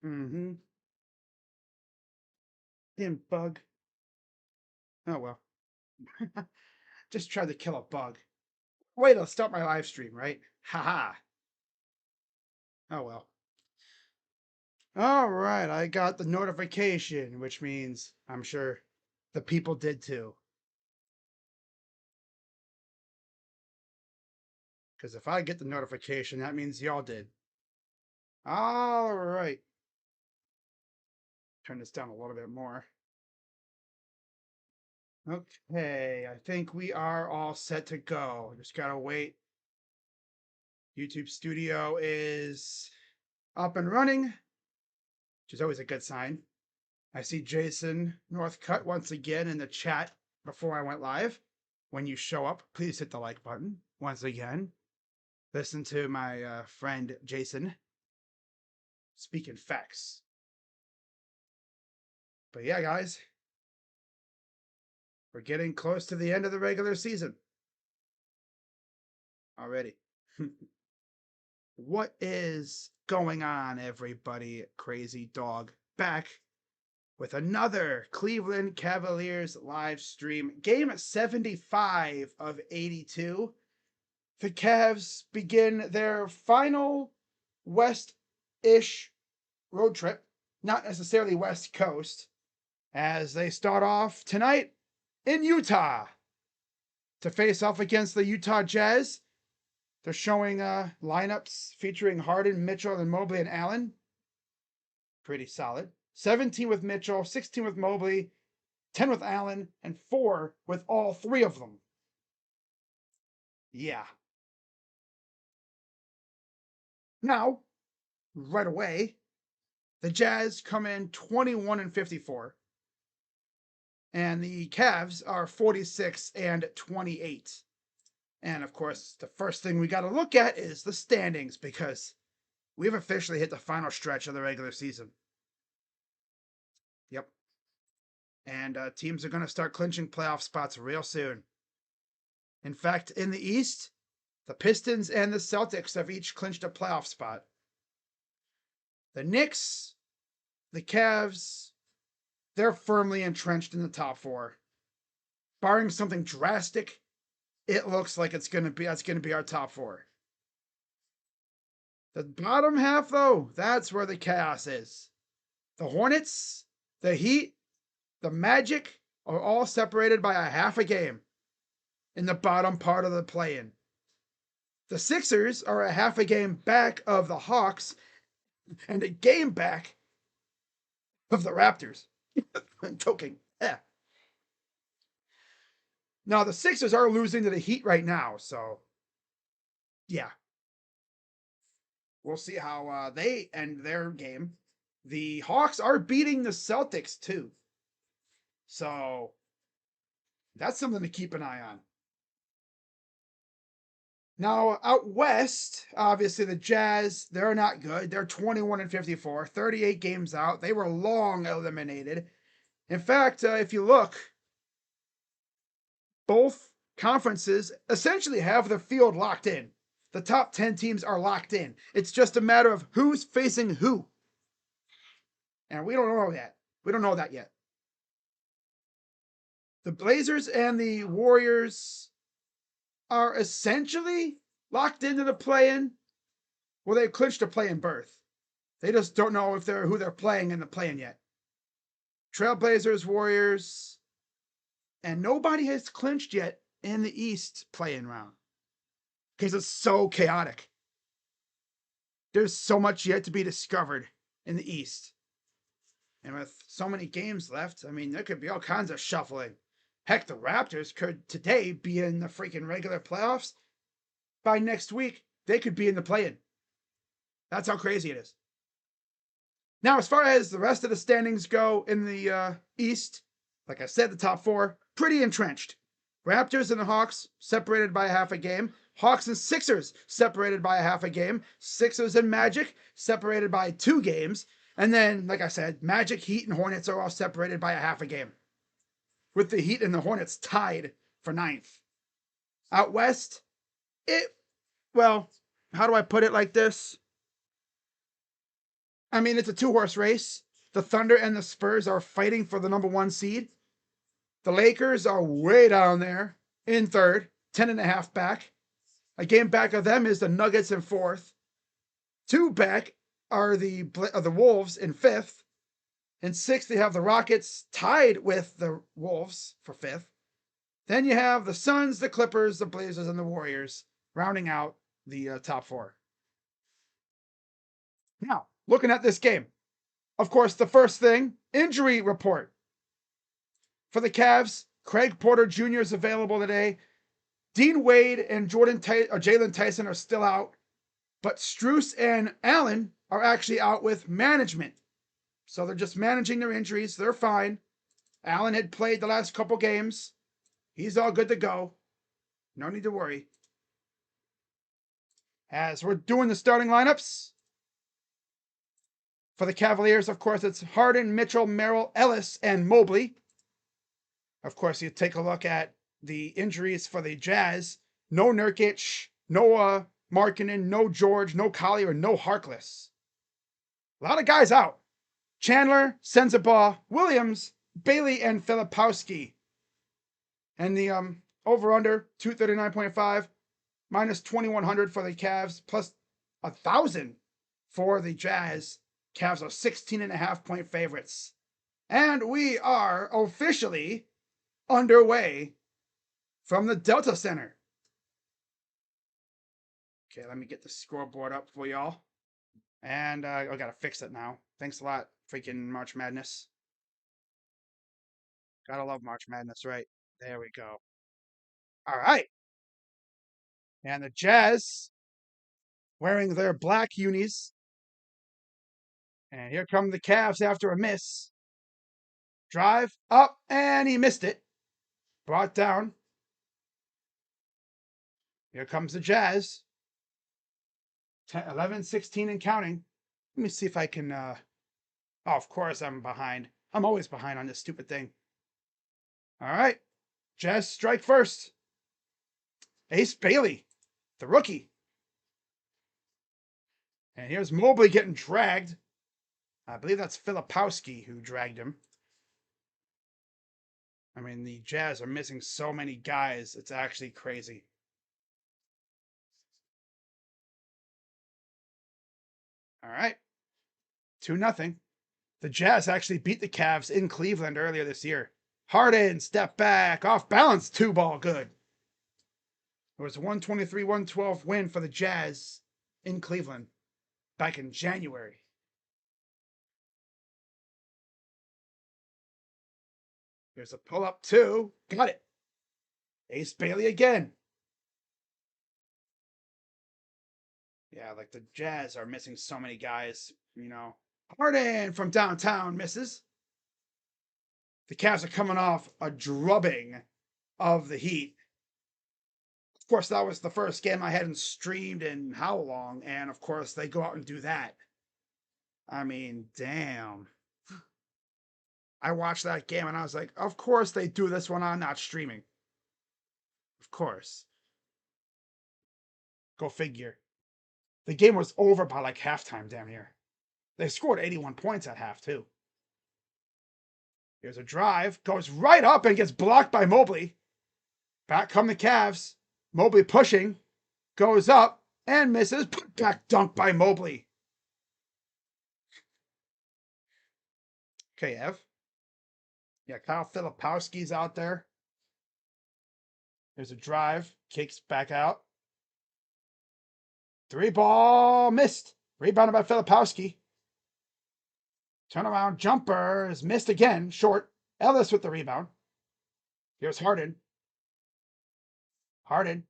Mm-hmm. Damn bug. Oh well. Just tried to kill a bug. Wait, I'll start my live stream, right? Haha. Oh well. All right, I got the notification, which means I'm sure the people did too. Because if I get the notification, that means y'all did. All right. Turn this down a little bit more. Okay, I think we are all set to go. Just gotta wait. YouTube Studio is up and running, which is always a good sign. I see Jason Northcutt once again in the chat before I went live. When you show up, please hit the like button once again. Listen to my friend Jason speaking facts. But yeah, guys, we're getting close to the end of the regular season already. What is going on, everybody? Crazy Dog back with another Cleveland Cavaliers live stream. Game 75 of 82. The Cavs begin their final west-ish road trip, not necessarily West Coast, as they start off tonight in Utah to face off against the Utah Jazz. They're showing lineups featuring Harden, Mitchell, and Mobley and Allen. Pretty solid. 17 with Mitchell, 16 with Mobley, 10 with Allen, and 4 with all three of them. Yeah. Now, right away, the Jazz come in 21 and 54. And the Cavs are 46 and 28. And of course, the first thing we got to look at is the standings, because we've officially hit the final stretch of the regular season. Yep. And teams are going to start clinching playoff spots real soon. In fact, in the East, the Pistons and the Celtics have each clinched a playoff spot. The Knicks, the Cavs, they're firmly entrenched in the top 4. Barring something drastic, it looks like that's going to be our top 4. The bottom half, though, that's where the chaos is. The Hornets, the Heat, the Magic are all separated by a half a game in the bottom part of the play-in. The Sixers are a half a game back of the Hawks and a game back of the Raptors. I'm joking. Yeah. Now, the Sixers are losing to the Heat right now, so yeah. We'll see how they end their game. The Hawks are beating the Celtics, too. So that's something to keep an eye on. Now, out west, obviously the Jazz, they're not good. They're 21 and 54, 38 games out. They were long eliminated. In fact, if you look, both conferences essentially have their field locked in. The top 10 teams are locked in. It's just a matter of who's facing who. And we don't know that. We don't know that yet. The Blazers and the Warriors are essentially locked into the play-in. Well, they clinched a play-in berth. They just don't know if who they're playing in the play-in yet. Trailblazers, Warriors, and nobody has clinched yet in the East play-in round because it's so chaotic. There's so much yet to be discovered in the East. And with so many games left, I mean, there could be all kinds of shuffling. Heck, the Raptors could today be in the freaking regular playoffs. By next week, they could be in the play-in. That's how crazy it is. Now, as far as the rest of the standings go in the East, like I said, the top 4, pretty entrenched. Raptors and the Hawks separated by a half a game. Hawks and Sixers separated by a half a game. Sixers and Magic separated by 2 games. And then, like I said, Magic, Heat, and Hornets are all separated by a half a game, with the Heat and the Hornets tied for 9th. Out west, It, well, how do I put it like this? I mean, it's a two-horse race. The Thunder and the Spurs are fighting for the number one seed. The Lakers are way down there in third, 10.5 back. A game back of them is the Nuggets in fourth. Two back are the Wolves in fifth. In sixth, they have the Rockets tied with the Wolves for fifth. Then you have the Suns, the Clippers, the Blazers, and the Warriors rounding out the top four. Now, looking at this game, of course, the first thing, injury report. For the Cavs, Craig Porter Jr. is available today. Dean Wade and Jalen Tyson are still out, but Strus and Allen are actually out with management. So they're just managing their injuries. They're fine. Allen had played the last couple games. He's all good to go. No need to worry. As we're doing the starting lineups, for the Cavaliers, of course, it's Harden, Mitchell, Merrill, Ellis, and Mobley. Of course, you take a look at the injuries for the Jazz. No Nurkic, no Markkanen, no George, no Collier, no Harkless. A lot of guys out. Chandler, Sensabaugh, Williams, Bailey, and Filipowski. And the over-under, 239.5, minus 2,100 for the Cavs, plus 1,000 for the Jazz. Cavs are 16.5-point favorites. And we are officially underway from the Delta Center. Okay, let me get the scoreboard up for y'all. And I gotta fix it now. Thanks a lot, freaking March Madness. Gotta love March Madness, right? There we go. All right. And the Jazz wearing their black unis. And here come the Cavs after a miss. Drive up, and he missed it. Brought down. Here comes the Jazz. 10, 11, 16, and counting. Let me see if I can. Oh, of course I'm behind. I'm always behind on this stupid thing. All right. Jazz strike first. Ace Bailey, the rookie. And here's Mobley getting dragged. I believe that's Filipowski who dragged him. I mean, the Jazz are missing so many guys. It's actually crazy. All right. 2-0. The Jazz actually beat the Cavs in Cleveland earlier this year. Harden, step back, off balance, 2-ball, good. It was a 123-112 win for the Jazz in Cleveland back in January. Here's a pull-up, two. Got it. Ace Bailey again. Yeah, like the Jazz are missing so many guys, you know. Harden from downtown misses. The Cavs are coming off a drubbing of the Heat. Of course, that was the first game I hadn't streamed in how long, and of course, they go out and do that. I mean, damn. I watched that game and I was like, of course they do this when I'm not streaming. Of course. Go figure. The game was over by like halftime down here. They scored 81 points at half, too. Here's a drive. Goes right up and gets blocked by Mobley. Back come the Cavs. Mobley pushing. Goes up and misses. Put back dunk by Mobley. Okay, Ev. Yeah, Kyle Filipowski's out there. There's a drive. Kicks back out. 3-ball missed. Rebounded by Filipowski. Turnaround jumper is missed again. Short. Ellis with the rebound. Here's Harden. Harden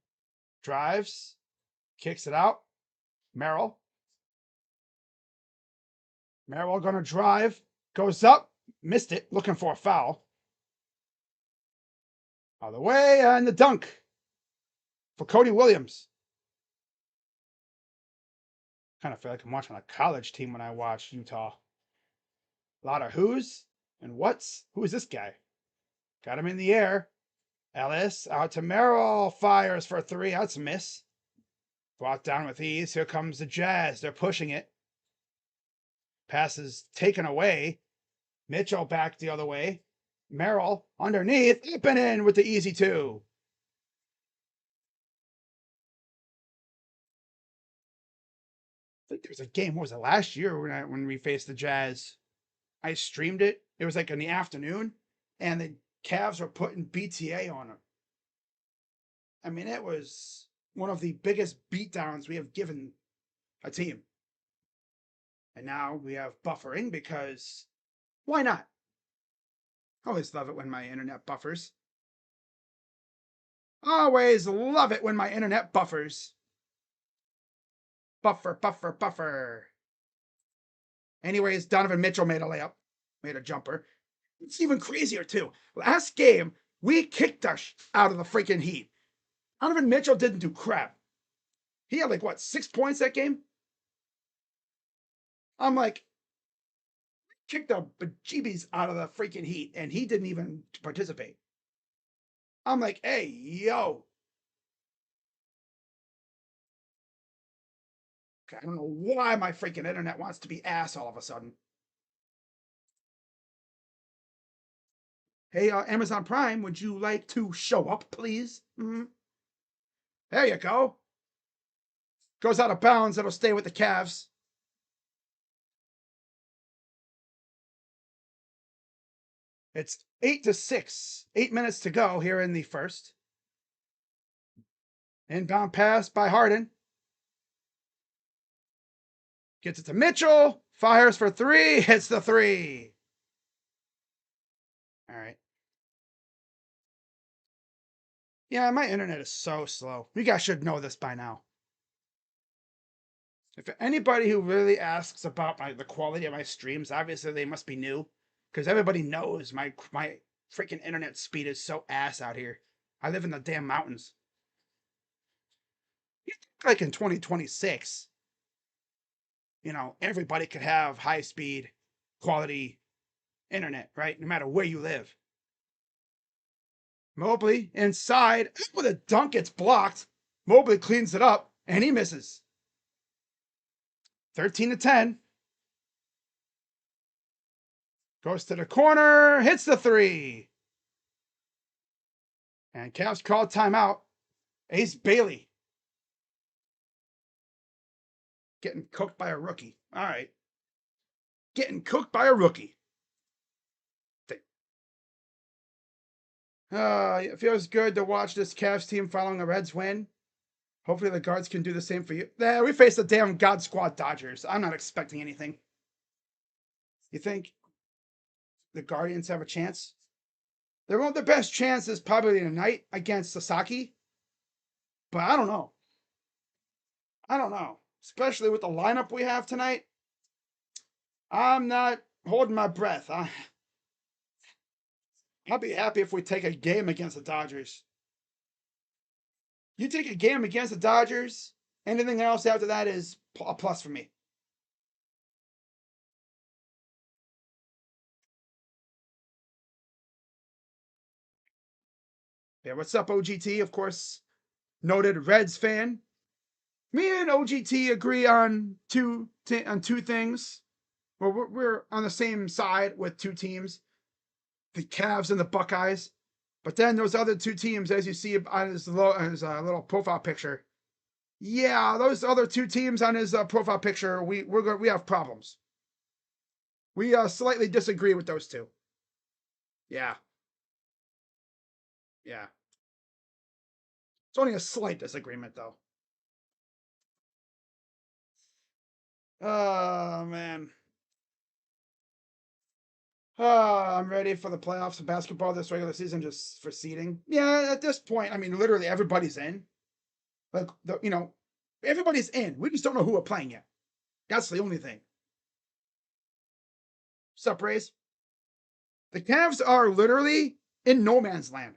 drives. Kicks it out. Merrill. Merrill gonna drive. Goes up. Missed it. Looking for a foul. All the way. And the dunk for Cody Williams. Kind of feel like I'm watching a college team when I watch Utah. A lot of who's and what's. Who is this guy? Got him in the air. Ellis out to Merrill. Fires for 3. That's a miss. Brought down with ease. Here comes the Jazz. They're pushing it. Passes taken away. Mitchell back the other way. Merrill underneath. Up and in with the easy two. I think there was a game. What was it, last year when we faced the Jazz? I streamed it. It was like in the afternoon, and the Cavs were putting BTA on them. I mean, it was one of the biggest beatdowns we have given a team. And now we have buffering because why not? I always love it when my internet buffers. Always love it when my internet buffers. Buffer, buffer, buffer. Anyways, Donovan Mitchell made a layup, made a jumper. It's even crazier, too. Last game, we kicked us out of the freaking Heat. Donovan Mitchell didn't do crap. He had, like, what, 6 points that game? I'm like, kicked the bejeebies out of the freaking Heat, and he didn't even participate. I'm like, hey, yo. I don't know why my freaking internet wants to be ass all of a sudden. Hey, Amazon Prime, would you like to show up, please? Mm-hmm. There you go. Goes out of bounds. It'll stay with the Cavs. It's 8-6. 8 minutes to go here in the first. Inbound pass by Harden. Gets it to Mitchell. Fires for three. Hits the three. All right. Yeah, my internet is so slow. You guys should know this by now. If anybody who really asks about the quality of my streams, obviously they must be new, because everybody knows my freaking internet speed is so ass out here. I live in the damn mountains. Like in 2026, everybody could have high speed, quality internet, right? No matter where you live. Mobley inside with a dunk, gets blocked. Mobley cleans it up and he misses. 13-10. Goes to the corner, hits the three. And Cavs called timeout. Ace Bailey getting cooked by a rookie. All right. Getting cooked by a rookie. It feels good to watch this Cavs team following the Reds win. Hopefully the guards can do the same for you. Yeah, we faced the damn God Squad Dodgers. I'm not expecting anything. You think the Guardians have a chance? Their best chance is probably tonight against Sasaki. But I don't know. Especially with the lineup we have tonight. I'm not holding my breath. I'll be happy if we take a game against the Dodgers. You take a game against the Dodgers, anything else after that is a plus for me. Yeah, what's up, OGT? Of course, noted Reds fan. Me and OGT agree on two things. Well, we're on the same side with two teams, the Cavs and the Buckeyes. But then those other two teams, as you see on his little profile picture, yeah, those other two teams on his profile picture, we have problems. We slightly disagree with those two. Yeah. It's only a slight disagreement, though. Oh, man. I'm ready for the playoffs of basketball this regular season, just for seeding. Yeah, at this point, I mean, literally everybody's in. Like, everybody's in. We just don't know who we're playing yet. That's the only thing. Sup, Rays? The Cavs are literally in no man's land.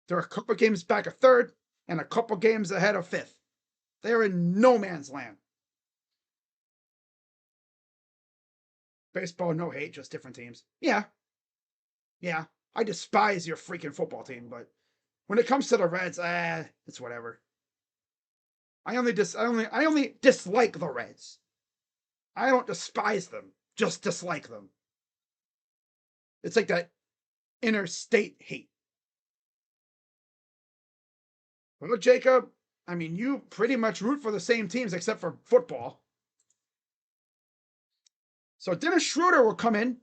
They're a couple games back of third and a couple games ahead of fifth. They're in no man's land. Baseball, no hate, just different teams. Yeah. I despise your freaking football team, but when it comes to the Reds, it's whatever. I only dislike the Reds. I don't despise them, just dislike them. It's like that interstate hate. Well, Jacob, I mean, you pretty much root for the same teams except for football. So Dennis Schroeder will come in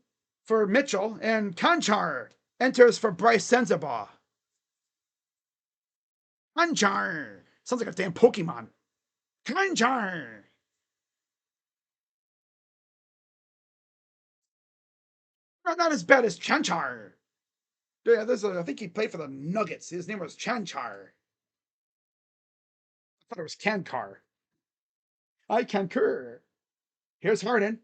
for Mitchell, and Kanchar enters for Bryce Sensabaugh. Kanchar! Sounds like a damn Pokemon. Kanchar! Not as bad as Chanchar. Yeah, I think he played for the Nuggets. His name was Chanchar. I thought it was Kankar. I concur. Here's Harden.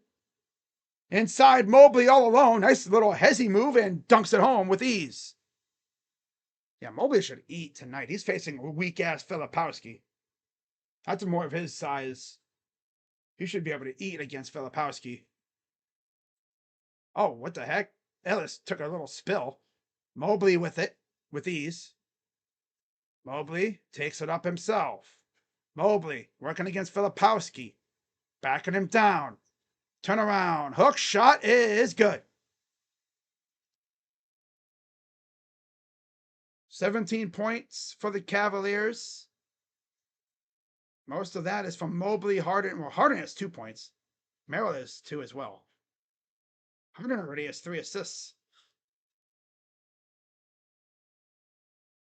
Inside Mobley all alone. Nice little hezzy move and dunks it home with ease. Yeah, Mobley should eat tonight. He's facing a weak ass Filipowski. That's more of his size. He should be able to eat against Filipowski. Oh, what the heck? Ellis took a little spill. Mobley with it, with ease. Mobley takes it up himself. Mobley working against Filipowski. Backing him down. Turn around. Hook shot is good. 17 points for the Cavaliers. Most of that is from Mobley, Harden. Well, Harden has 2 points. Merrill has 2 as well. Harden already has 3 assists.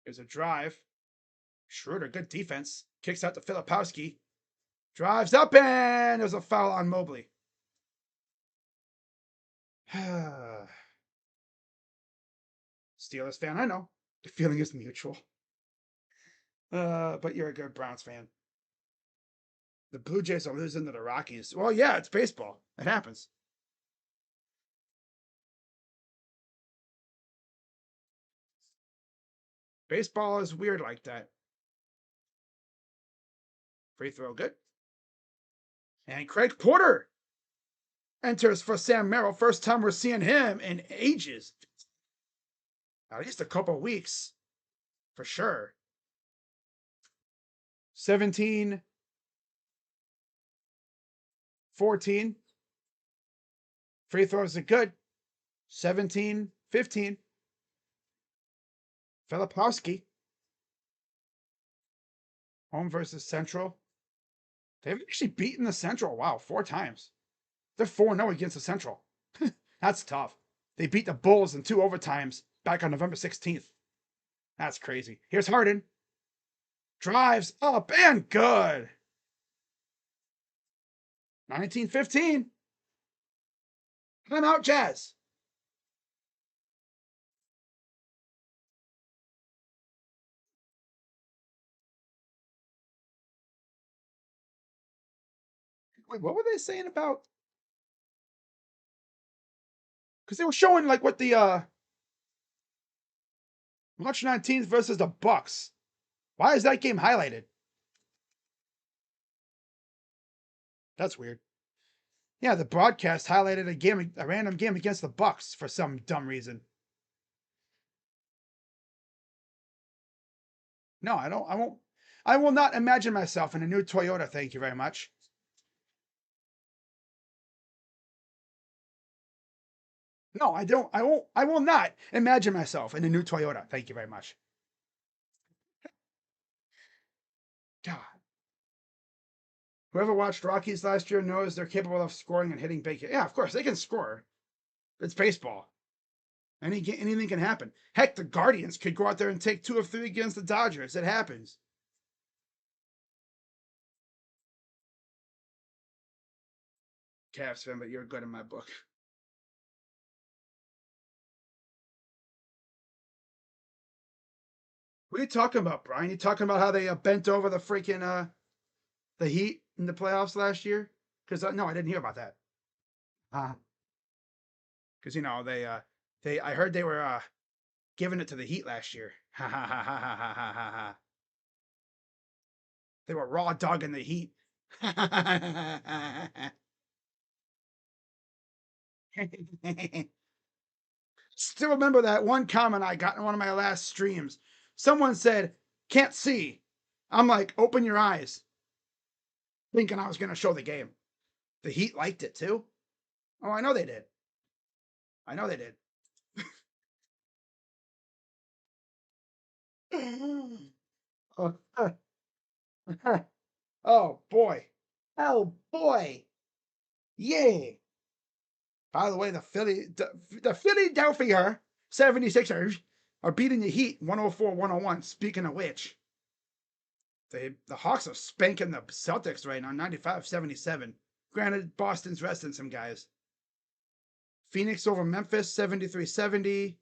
Here's a drive. Schroeder, good defense. Kicks out to Filipowski. Drives up, and there's a foul on Mobley. Steelers fan, I know. The feeling is mutual. But you're a good Browns fan. The Blue Jays are losing to the Rockies. Well, yeah, it's baseball. It happens. Baseball is weird like that. Free throw, good. And Craig Porter enters for Sam Merrill. First time we're seeing him in ages. At least a couple weeks, for sure. 17, 14. Free throws are good. 17, 15. Filipowski. Home versus Central. They've actually beaten the Central. Wow, 4 times. They're 4-0 against the Central. That's tough. They beat the Bulls in 2 overtimes back on November 16th. That's crazy. Here's Harden. Drives up and good. 19-15. Timeout, Jazz. Wait, what were they saying about? Because they were showing like what the March 19th versus the Bucks. Why is that game highlighted? That's weird. Yeah, the broadcast highlighted a random game against the Bucks for some dumb reason. No, I don't. I will not imagine myself in a new Toyota. Thank you very much. No, I don't. I won't. I will not imagine myself in a new Toyota. Thank you very much. God. Whoever watched Rockies last year knows they're capable of scoring and hitting big. Yeah, of course they can score. It's baseball. Anything can happen. Heck, the Guardians could go out there and take 2 of 3 against the Dodgers. It happens. Cavs fan, but you're good in my book. What are you talking about, Brian? You talking about how they bent over the freaking the Heat in the playoffs last year? Because no, I didn't hear about that. Because they I heard they were giving it to the Heat last year. Ha ha ha ha ha ha ha ha. They were raw dogging the Heat. Still remember that one comment I got in one of my last streams. Someone said, "Can't see." I'm like, "Open your eyes." thinking I was going to show the game. The Heat liked it too. Oh, I know they did. I know they did. Oh boy. Oh boy. Yay. By the way, the Philadelphia 76ers are beating the Heat 104-101. Speaking of which, the Hawks are spanking the Celtics right now, 95-77. Granted, Boston's resting some guys. Phoenix over Memphis, 73-70.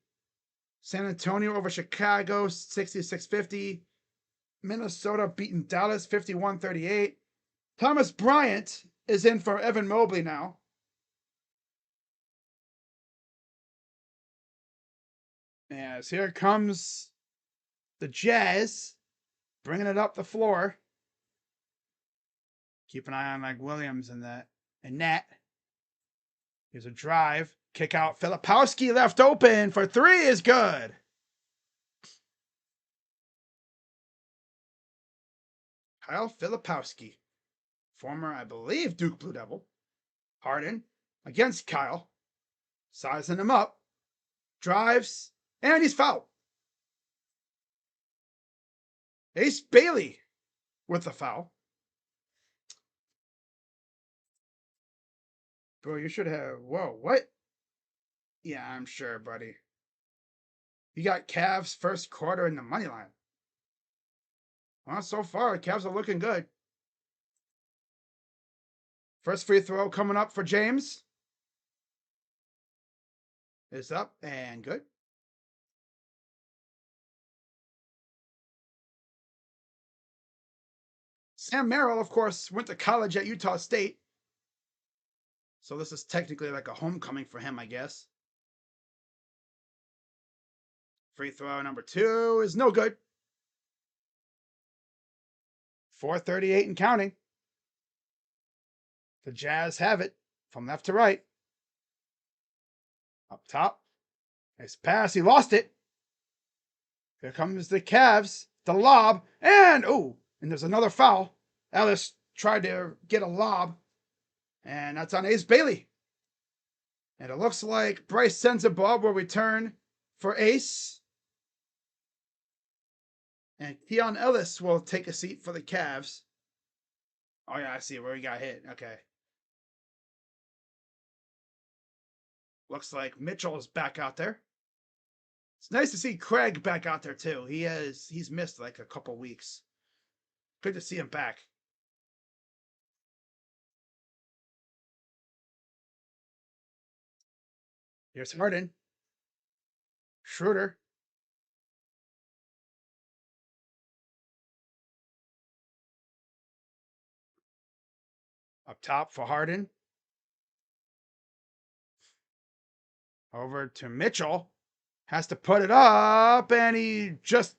San Antonio over Chicago, 66-50. Minnesota beating Dallas, 51-38. Thomas Bryant is in for Evan Mobley now. As here comes the Jazz, bringing it up the floor. Keep an eye on like Williams and that. And net. Here's a drive. Kick out. Filipowski left open for three is good. Kyle Filipowski, former, I believe, Duke Blue Devil. Harden against Kyle. Sizing him up. Drives. And he's fouled. Ace Bailey with the foul. Bro, you should have. Whoa, what? Yeah, I'm sure, buddy. You got Cavs first quarter in the money line. Well, so far, the Cavs are looking good. First free throw coming up for James. Is up and good. Sam Merrill, of course, went to college at Utah State. So this is technically like a homecoming for him, I guess. Free throw number 2 is no good. 4:38 and counting. The Jazz have it from left to right. Up top. Nice pass. He lost it. Here comes the Cavs. The lob. And, and there's another foul. Ellis tried to get a lob. And that's on Ace Bailey. And it looks like Bryce Sensabaugh will return for Ace. And Keon Ellis will take a seat for the Cavs. Oh, yeah, I see where he got hit. Okay. Looks like Mitchell is back out there. It's nice to see Craig back out there, too. He's missed like a couple weeks. Good to see him back. Here's Harden. Schroeder. Up top for Harden. Over to Mitchell. Has to put it up, and he just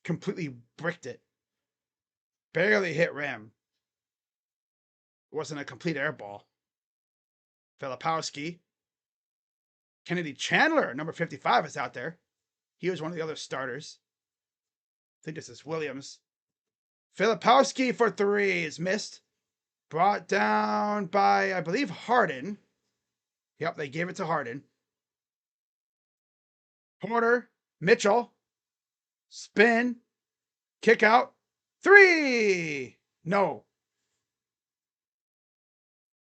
completely bricked it. Barely hit rim. It wasn't a complete air ball. Filipowski. Kennedy Chandler, number 55, is out there. He was one of the other starters. I think this is Williams. Filipowski for 3 is missed. Brought down by, I believe, Harden. Yep, they gave it to Harden. Porter, Mitchell, spin, kick out, 3! No.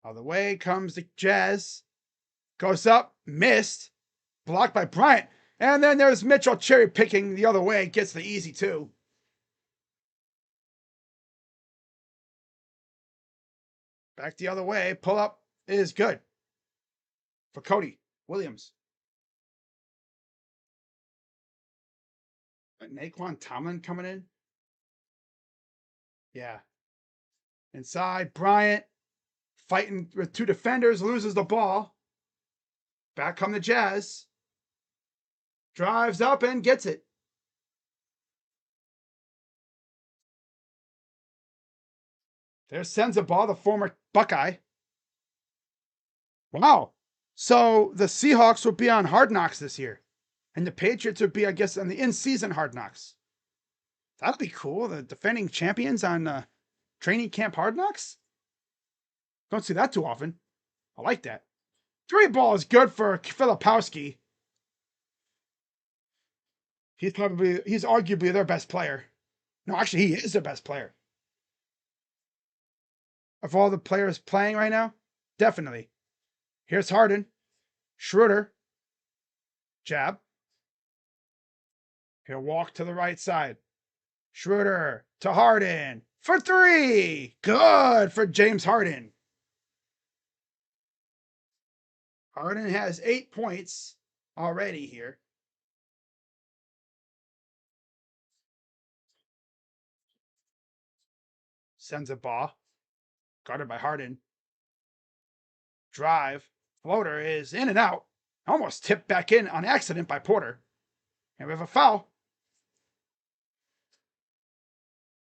All the way comes the Jazz. Goes up, missed, blocked by Bryant. And then there's Mitchell cherry picking the other way, gets the easy 2. Back the other way, pull up is good for Cody Williams. Naquan Tomlin coming in. Yeah. Inside, Bryant fighting with 2 defenders, loses the ball. Back come the Jazz. Drives up and gets it. There sends a ball, the former Buckeye. Wow. So the Seahawks will be on Hard Knocks this year. And the Patriots would be, I guess, on the in-season Hard Knocks. That'd be cool. The defending champions on Training Camp Hard Knocks? Don't see that too often. I like that. 3-ball is good for Filipowski. He's arguably their best player. No, actually, he is their best player. Of all the players playing right now, definitely. Here's Harden. Schroeder. Jab. He'll walk to the right side. Schroeder to Harden for 3. Good for James Harden. Harden has 8 points already here. Sends a ball. Guarded by Harden. Drive. Floater is in and out. Almost tipped back in on accident by Porter. And we have a foul.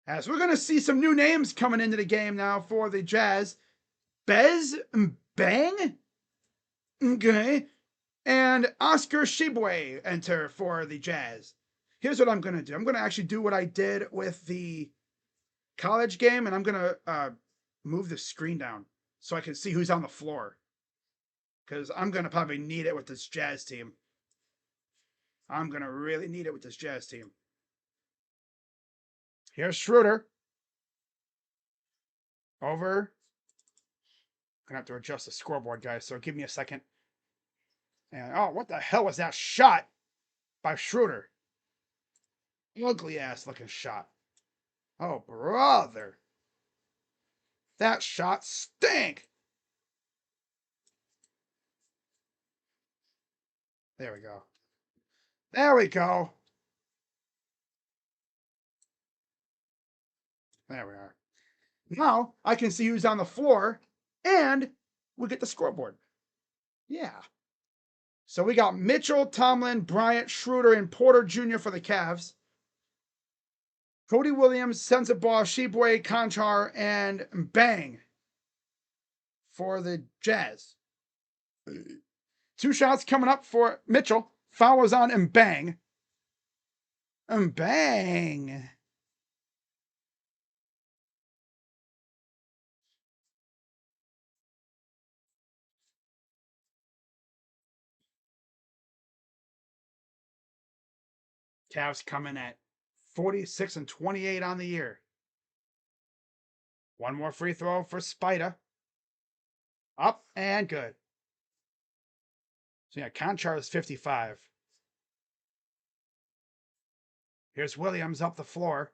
As we're going to see some new names coming into the game now for the Jazz. Bez Bang? Okay. And Oscar Shibwe enter for the Jazz. Here's what I'm going to do. I'm going to actually do what I did with the college game, and I'm going to move the screen down so I can see who's on the floor. Because I'm going to probably need it with this Jazz team. I'm going to really need it with this Jazz team. Here's Schroeder. Over. I'm going to have to adjust the scoreboard, guys, so give me a second. And, oh, what the hell was that shot by Schroeder? Ugly ass looking shot. Oh, brother. That shot stink. There we go. There we go. There we are. Now I can see who's on the floor and we get the scoreboard. Yeah. So we got Mitchell, Tomlin, Bryant, Schroeder, and Porter Jr. for the Cavs. Cody Williams, Sensabaugh, Shibwe, Conchar, and Bang for the Jazz. 2 shots coming up for Mitchell. Foul was on Mbang. Mbang. Cavs coming at 46-28 on the year. One more free throw for Spida. Up and good. So yeah, Conchar is 55. Here's Williams up the floor.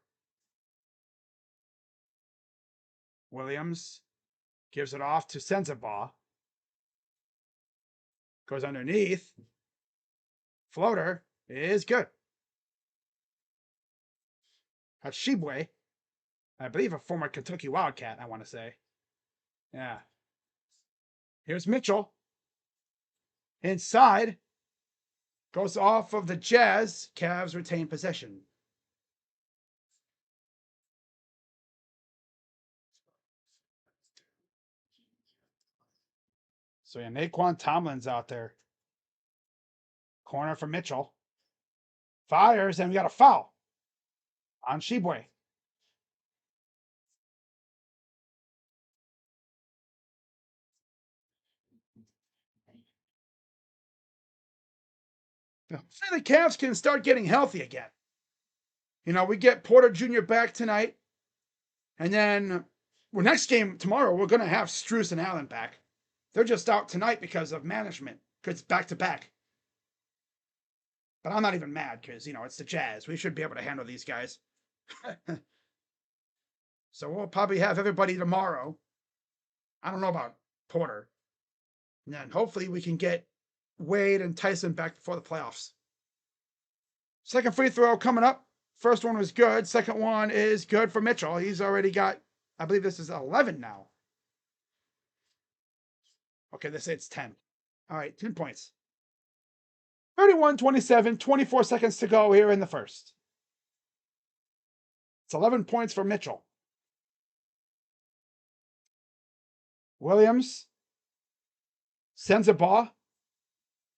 Williams gives it off to Sensabaugh. Goes underneath. Floater is good. That's Shibwe. I believe a former Kentucky Wildcat, I want to say. Yeah. Here's Mitchell. Inside. Goes off of the Jazz. Cavs retain possession. So yeah, Naquan Tomlin's out there. Corner for Mitchell. Fires, and we got a foul on Shibwe. Hopefully the Cavs can start getting healthy again. You know, we get Porter Jr. back tonight. And then, well, next game tomorrow, we're going to have Strus and Allen back. They're just out tonight because of management, because it's back-to-back. But I'm not even mad because, you know, it's the Jazz. We should be able to handle these guys. So we'll probably have everybody tomorrow. I don't know about Porter. And then hopefully we can get Wade and Tyson back before the playoffs. Second free throw coming up. First one was good. Second one is good for Mitchell. He's already got, I believe this is 11 now. Okay, they say it's 10. All right, 10 points. 31-27, 24 seconds to go here in the first. It's 11 points for Mitchell. Williams sends a ball.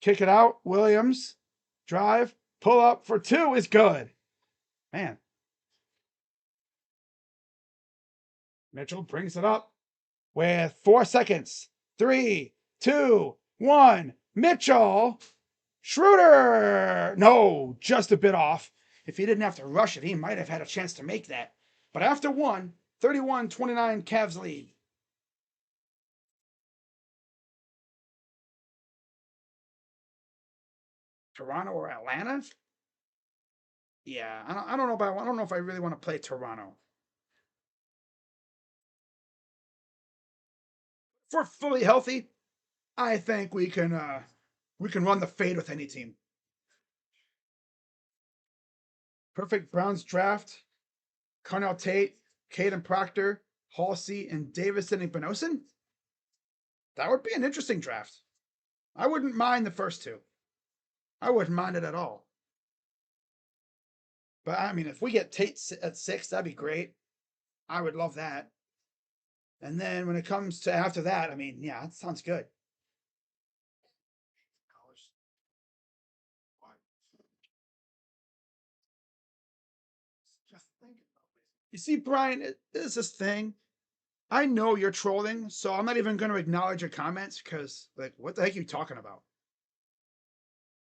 Kick it out. Williams. Drive. Pull up for 2 is good. Man. Mitchell brings it up with 4 seconds. 3, 2, 1. Mitchell. Schroeder. No, just a bit off. If he didn't have to rush it, he might have had a chance to make that. But after one, 31-29 Cavs lead. Toronto or Atlanta? Yeah, I don't know if I really want to play Toronto. If we're fully healthy, I think we can run the fade with any team. Perfect Browns draft. Cornell Tate, Caden Proctor, Halsey, and Davison and Benosin. That would be an interesting draft. I wouldn't mind the first two. I wouldn't mind it at all. But I mean, if we get Tate at 6, that'd be great. I would love that. And then when it comes to after that, I mean, yeah, that sounds good. You see, Brian, it is this thing. I know you're trolling, so I'm not even going to acknowledge your comments because, like, what the heck are you talking about?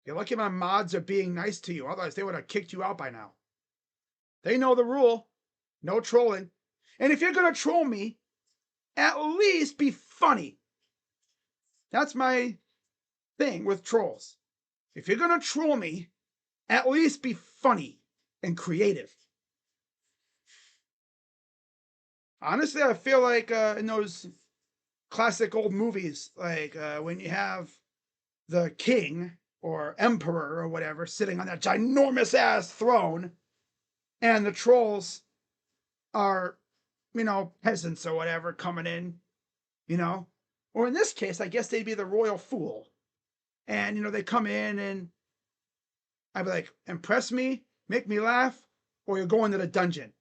You're lucky my mods are being nice to you. Otherwise, they would have kicked you out by now. They know the rule. No trolling. And if you're going to troll me, at least be funny. That's my thing with trolls. If you're going to troll me, at least be funny and creative. Honestly, I feel like in those classic old movies, like when you have the king or emperor or whatever sitting on that ginormous ass throne, and the trolls are, peasants or whatever coming in, or in this case, I guess they'd be the royal fool, and they come in and I'd be like, impress me, make me laugh, or you're going to the dungeon.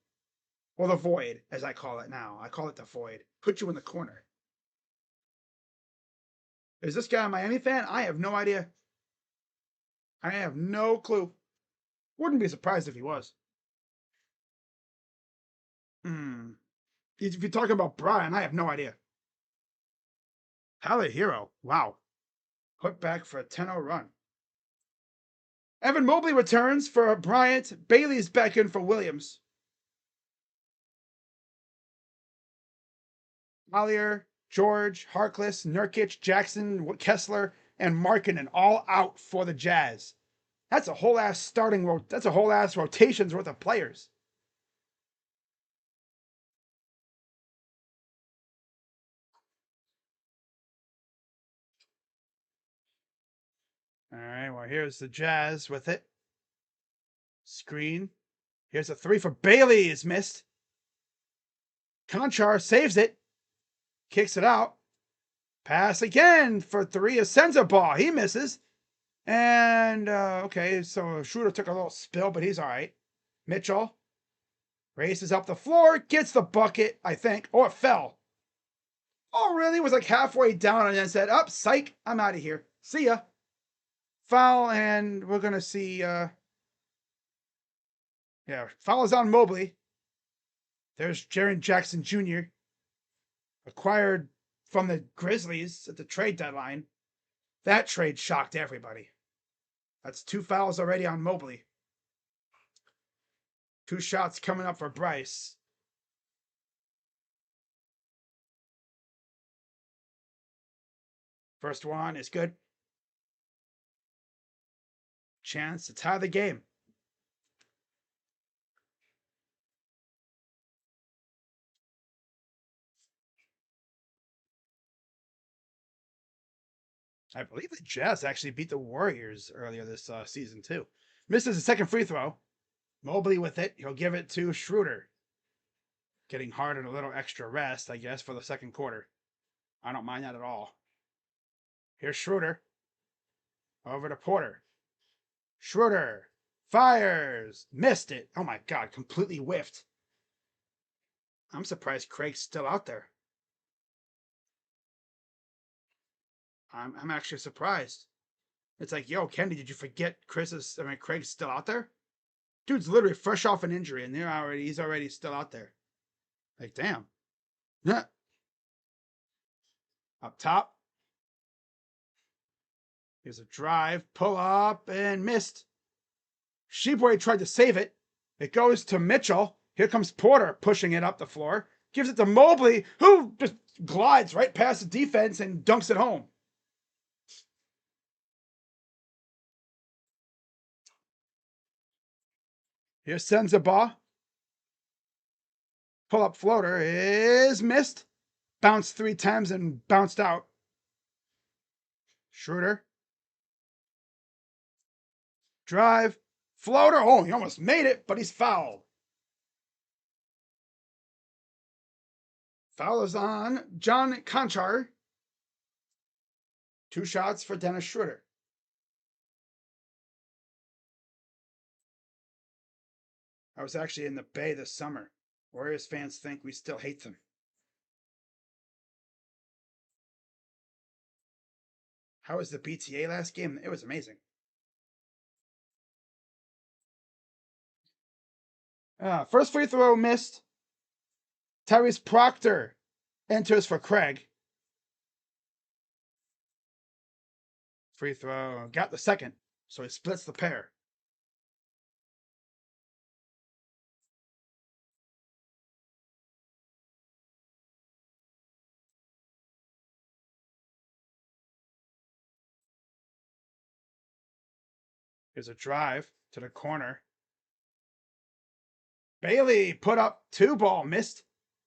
Or the void, as I call it now. I call it the void. Put you in the corner. Is this guy a Miami fan? I have no idea. I have no clue. Wouldn't be surprised if he was. If you're talking about Brian, I have no idea. Tyler Hero. Wow. Put back for a 10-0 run. Evan Mobley returns for Bryant. Bailey's back in for Williams. Collier, George, Harkless, Nurkic, Jackson, Kessler, and Markkanen all out for the Jazz. That's a whole ass that's a whole ass rotation's worth of players. All right, well, here's the Jazz with it. Screen. Here's a 3 for Bailey. Is missed. Conchar saves it. Kicks it out. Pass again for 3. A Senza ball. He misses. And, okay, so Schroeder took a little spill, but he's all right. Mitchell races up the floor. Gets the bucket, I think. Oh, it fell. Oh, really? It was like halfway down and then said, up, psych, I'm out of here. See ya. Foul, and we're going to see, foul is on Mobley. There's Jaren Jackson Jr., acquired from the Grizzlies at the trade deadline. That trade shocked everybody. That's 2 fouls already on Mobley. 2 shots coming up for Bryce. First one is good. Chance to tie the game. I believe the Jazz actually beat the Warriors earlier this season, too. Misses a second free throw. Mobley with it. He'll give it to Schroeder. Getting hard and a little extra rest, I guess, for the second quarter. I don't mind that at all. Here's Schroeder. Over to Porter. Schroeder fires. Missed it. Oh my God, completely whiffed. I'm surprised Craig's still out there. I'm actually surprised. It's like, yo, Kenny, did you forget Craig's still out there? Dude's literally fresh off an injury, and he's already still out there. Like, damn. Up top. Here's a drive, pull up, and missed. Sheboy tried to save it. It goes to Mitchell. Here comes Porter pushing it up the floor. Gives it to Mobley, who just glides right past the defense and dunks it home. Here's Senzabaugh. Pull up floater is missed. Bounced 3 times and bounced out. Schroeder. Drive. Floater. Oh, he almost made it, but he's fouled. Foul is on John Conchar. 2 shots for Dennis Schroeder. I was actually in the Bay this summer. Warriors fans think we still hate them. How was the BTA last game? It was amazing. First free throw missed. Tyrese Proctor enters for Craig. Free throw. Got the second, so he splits the pair. Here's a drive to the corner. Bailey put up 2 ball, missed.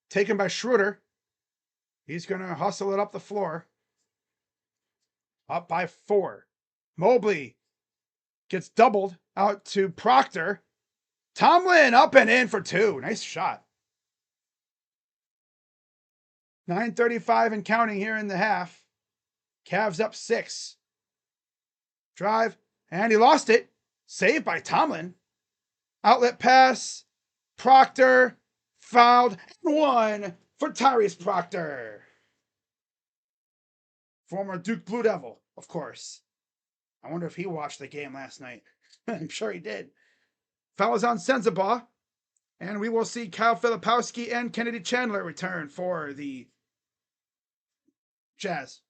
Taken by Schroeder. He's going to hustle it up the floor. Up by 4. Mobley gets doubled out to Proctor. Tomlin up and in for 2. Nice shot. 9:35 and counting here in the half. Cavs up 6. Drive, and he lost it. Saved by Tomlin. Outlet pass. Proctor fouled and 1 for Tyrese Proctor. Former Duke Blue Devil, of course. I wonder if he watched the game last night. I'm sure he did. Foul is on Senzabaugh. And we will see Kyle Filipowski and Kennedy Chandler return for the Jazz.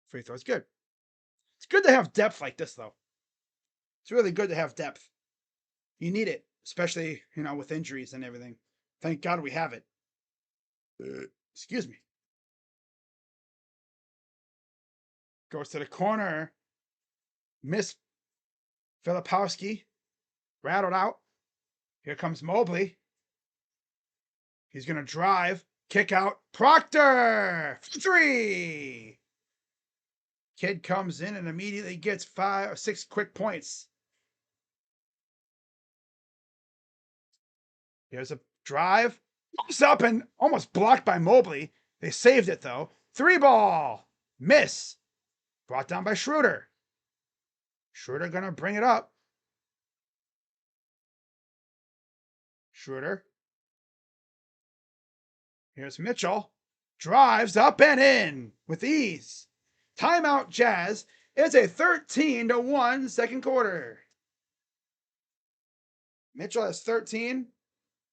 Free throw is good. It's good to have depth like this, though. It's really good to have depth. You need it, especially, with injuries and everything. Thank God we have it. Excuse me. Goes to the corner. Miss Filipowski. Rattled out. Here comes Mobley. He's going to drive. Kick out. Proctor! 3! Kid comes in and immediately gets 5 or 6 quick points. Here's a drive. Pops up and almost blocked by Mobley. They saved it, though. 3 ball. Miss. Brought down by Schroeder. Schroeder going to bring it up. Schroeder. Here's Mitchell. Drives up and in with ease. Timeout Jazz. It's a 13-1 second quarter. Mitchell has 13.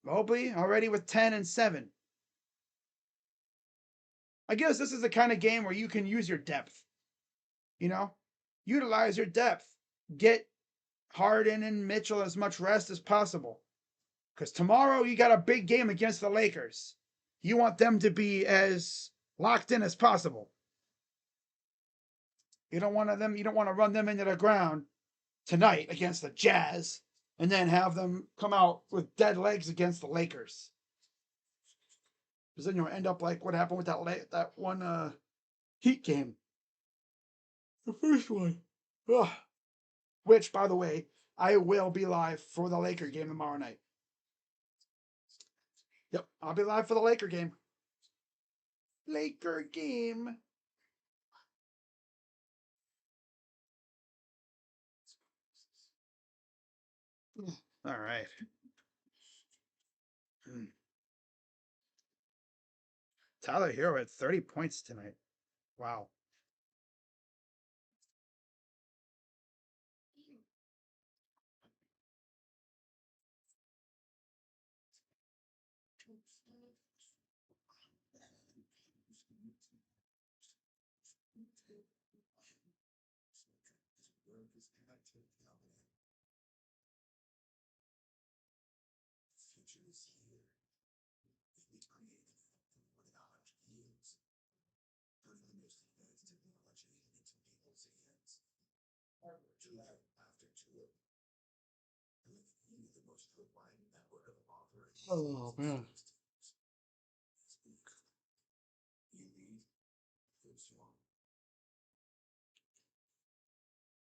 Mobley already with 10 and 7. I guess this is the kind of game where you can use your depth. Utilize your depth. Get Harden and Mitchell as much rest as possible. Because tomorrow you got a big game against the Lakers. You want them to be as locked in as possible. You don't want to run them into the ground tonight against the Jazz and then have them come out with dead legs against the Lakers. Because then you'll end up like what happened with that one Heat game. The first one. Ugh. Which, by the way, I will be live for the Laker game tomorrow night. Yep, I'll be live for the Laker game. Laker game. All right. Tyler Hero had 30 points tonight. Wow. Oh man.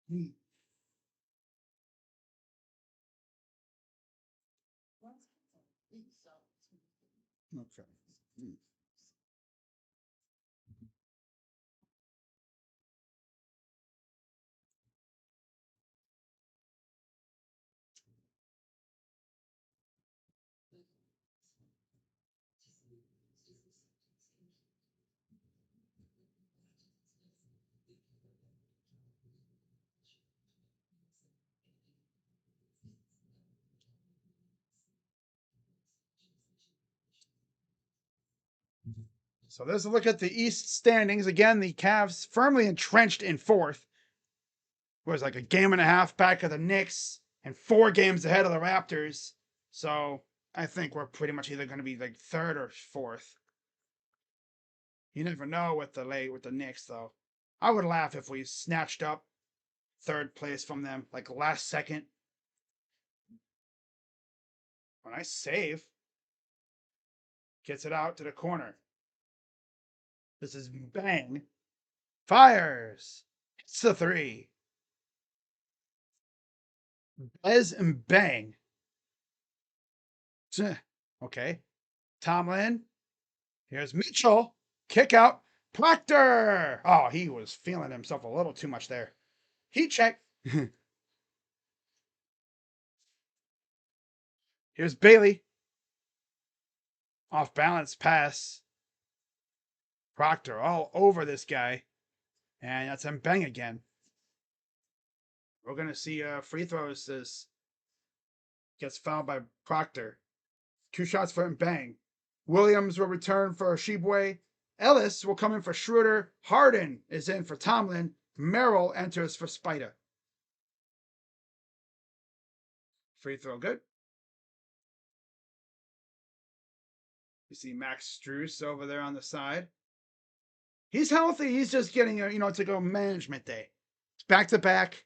Hmm. Okay. Hmm. So there's a look at the East standings. Again, the Cavs firmly entrenched in fourth. Was like a game and a half back of the Knicks and 4 games ahead of the Raptors. So I think we're pretty much either going to be like third or fourth. You never know with the Knicks though. I would laugh if we snatched up third place from them like last second. When I save, gets it out to the corner. This is bang. Fires. It's the three. Bez and bang. Okay. Tomlin. Here's Mitchell. Kick out. Proctor. Oh, he was feeling himself a little too much there. Heat check. Here's Bailey. Off balance pass. Proctor all over this guy. And that's him bang again. We're going to see free throws. This gets fouled by Proctor. 2 shots for him bang. Williams will return for Shibwe. Ellis will come in for Schroeder. Harden is in for Tomlin. Merrill enters for Spida. Free throw good. You see Max Strus over there on the side. He's healthy. He's just getting to go management day. It's back to back.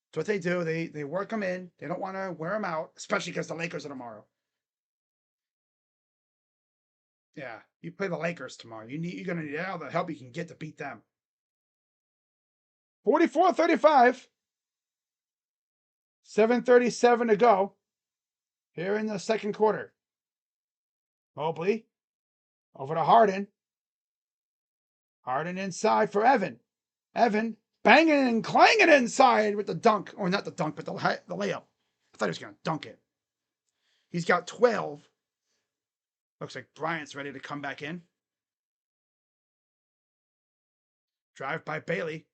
It's what they do. They work him in. They don't want to wear him out, especially because the Lakers are tomorrow. Yeah, you play the Lakers tomorrow. You're gonna need all the help you can get to beat them. 44-35. 7:37 to go. Here in the second quarter. Mobley over to Harden. Harden inside for Evan. Evan banging and clanging inside with the dunk. Or not the dunk, but the layup. I thought he was going to dunk it. He's got 12. Looks like Bryant's ready to come back in. Drive by Bailey.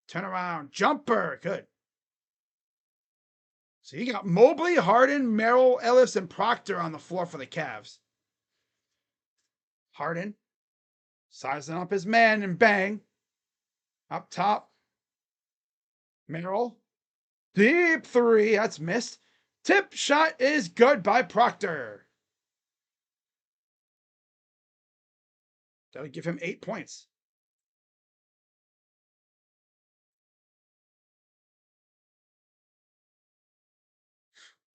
Turn around. Jumper. Good. So you got Mobley, Harden, Merrill, Ellis, and Proctor on the floor for the Cavs. Harden sizing up his man and bang. Up top. Merrill. Deep three. That's missed. Tip shot is good by Proctor. That'll give him 8 points.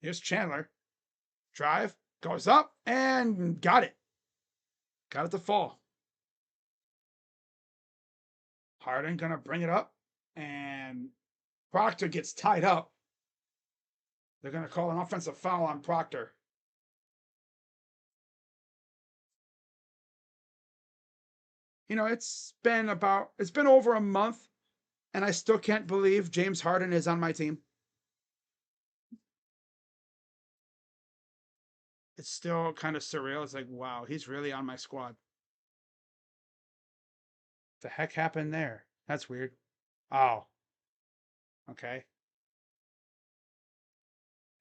Here's Chandler. Drive. Goes up and got it. Got it to fall. Harden gonna bring it up. And Proctor gets tied up. They're gonna call an offensive foul on Proctor. It's been over a month, and I still can't believe James Harden is on my team. It's still kind of surreal. It's like, wow, he's really on my squad. The heck happened there? That's weird. Oh, okay.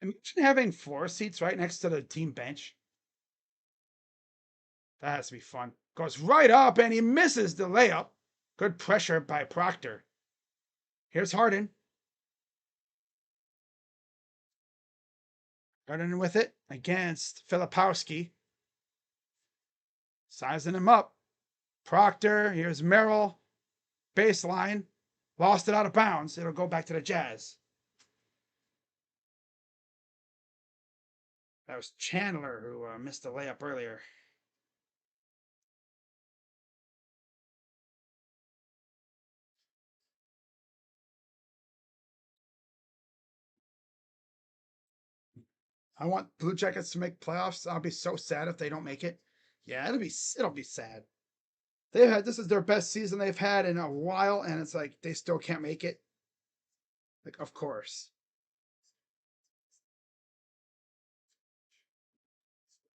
Imagine having floor seats right next to the team bench. That has to be fun. Goes right up and he misses the layup. Good pressure by Proctor. Here's Harden. Running with it against Filipowski. Sizing him up. Proctor. Here's Merrill. Baseline. Lost it out of bounds. It'll go back to the Jazz. That was Chandler who missed the layup earlier. I want Blue Jackets to make playoffs. I'll be so sad if they don't make it. Yeah, it'll be sad. This is their best season they've had in a while, and it's like they still can't make it. Like, of course.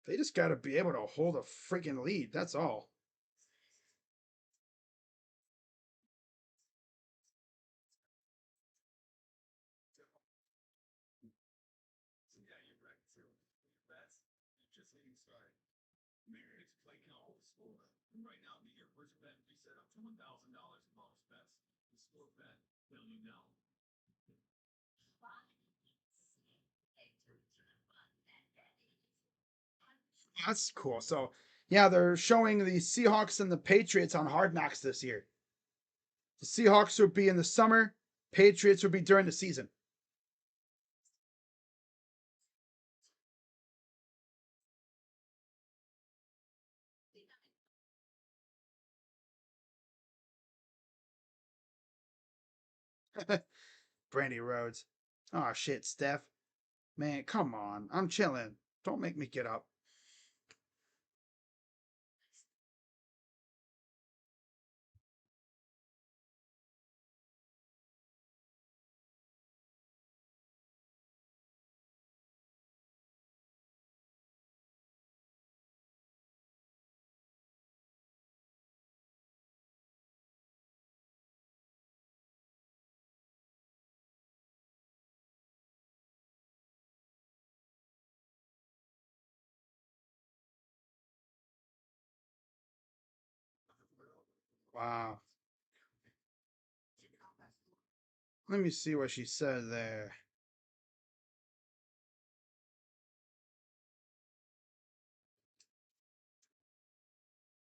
They just got to be able to hold a freaking lead. That's all. That's cool. So, yeah, they're showing the Seahawks and the Patriots on Hard Knocks this year. The Seahawks would be in the summer, Patriots would be during the season. Brandy Rhodes. Oh, shit, Steph. Man, come on. I'm chilling. Don't make me get up. Wow. Let me see what she said there.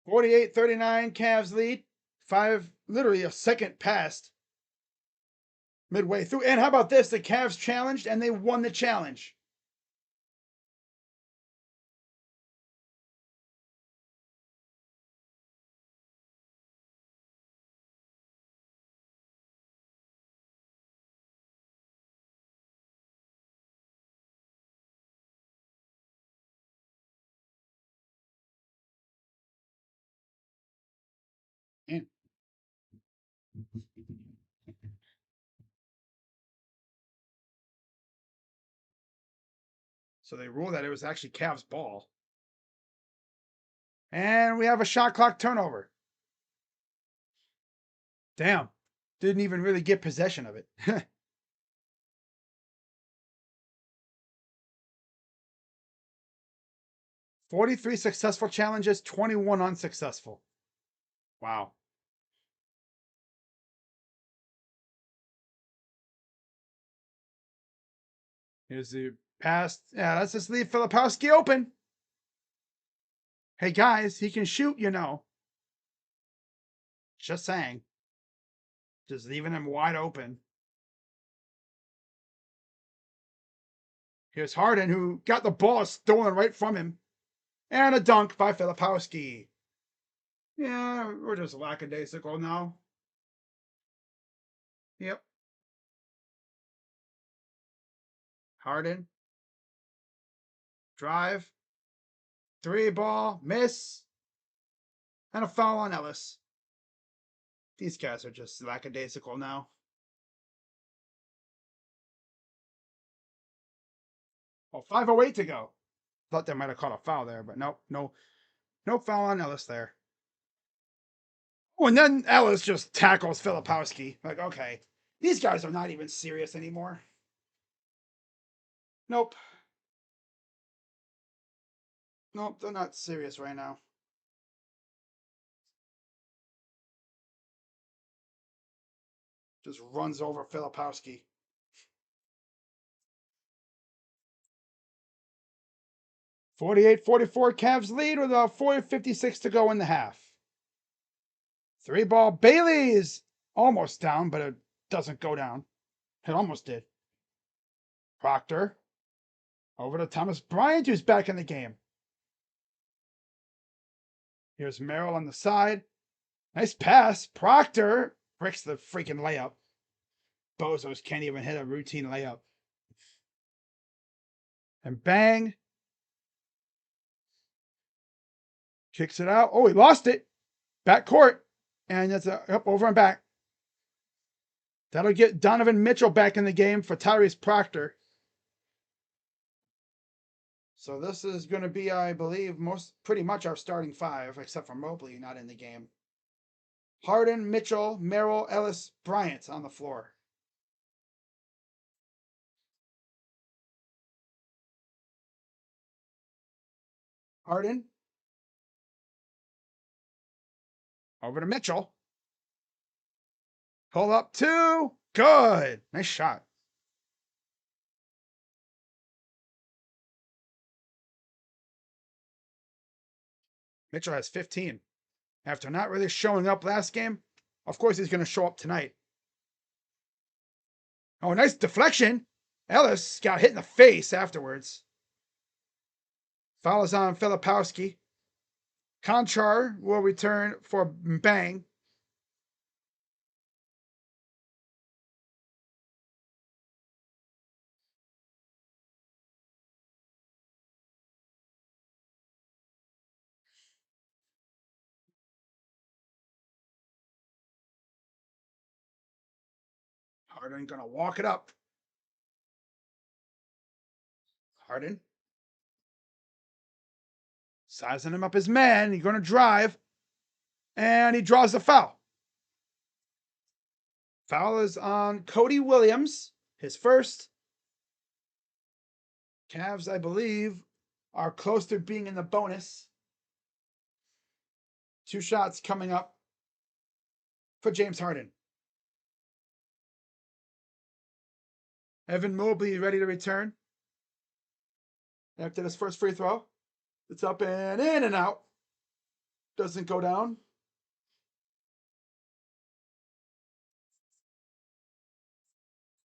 48-39, Cavs lead. Literally a second past midway through. And how about this? The Cavs challenged and they won the challenge. Man. So they ruled that it was actually Cavs ball. And we have a shot clock turnover. Damn. Didn't even really get possession of it. 43 successful challenges, 21 unsuccessful. Wow. Here's the pass. Yeah, let's just leave Filipowski open. Hey guys, he can shoot, you know. Just saying. Just leaving him wide open. Here's Harden, who got the ball stolen right from him. And a dunk by Filipowski. Yeah, we're just lackadaisical now. Yep. Harden. Drive. Three ball. Miss. And a foul on Ellis. These guys are just lackadaisical now. Oh, 5:08 to go. Thought they might have caught a foul there, but nope, no foul on Ellis there. Oh, and then Ellis just tackles Filipowski. Like, okay, these guys are not even serious anymore. Nope. Nope, they're not serious right now. Just runs over Filipowski. 48-44 Cavs lead with about 4:56 to go in the half. 3-ball Bailey is almost down, but it doesn't go down. It almost did. Proctor over to Thomas Bryant, who's back in the game. Here's Merrill on the side. Nice pass. Proctor breaks the freaking layup. Bozos can't even hit a routine layup. And bang. Kicks it out. Oh, he lost it. Back court. And that's up over and back. That'll get Donovan Mitchell back in the game for Tyrese Proctor. So this is going to be, I believe, pretty much our starting five, except for Mobley not in the game. Harden, Mitchell, Merrill, Ellis, Bryant on the floor. Harden. Over to Mitchell. Pull up two. Good. Nice shot. Mitchell has 15. After not really showing up last game, of course he's going to show up tonight. Oh, nice deflection. Ellis got hit in the face afterwards. Foul is on Filipowski. Conchar will return for bang. Harden gonna walk it up. Harden. Sizing him up as man. He's gonna drive. And he draws the foul. Foul is on Cody Williams. His first. Cavs, I believe, are close to being in the bonus. 2 shots coming up for James Harden. Evan Mobley ready to return. After this first free throw. It's up and in and out. Doesn't go down.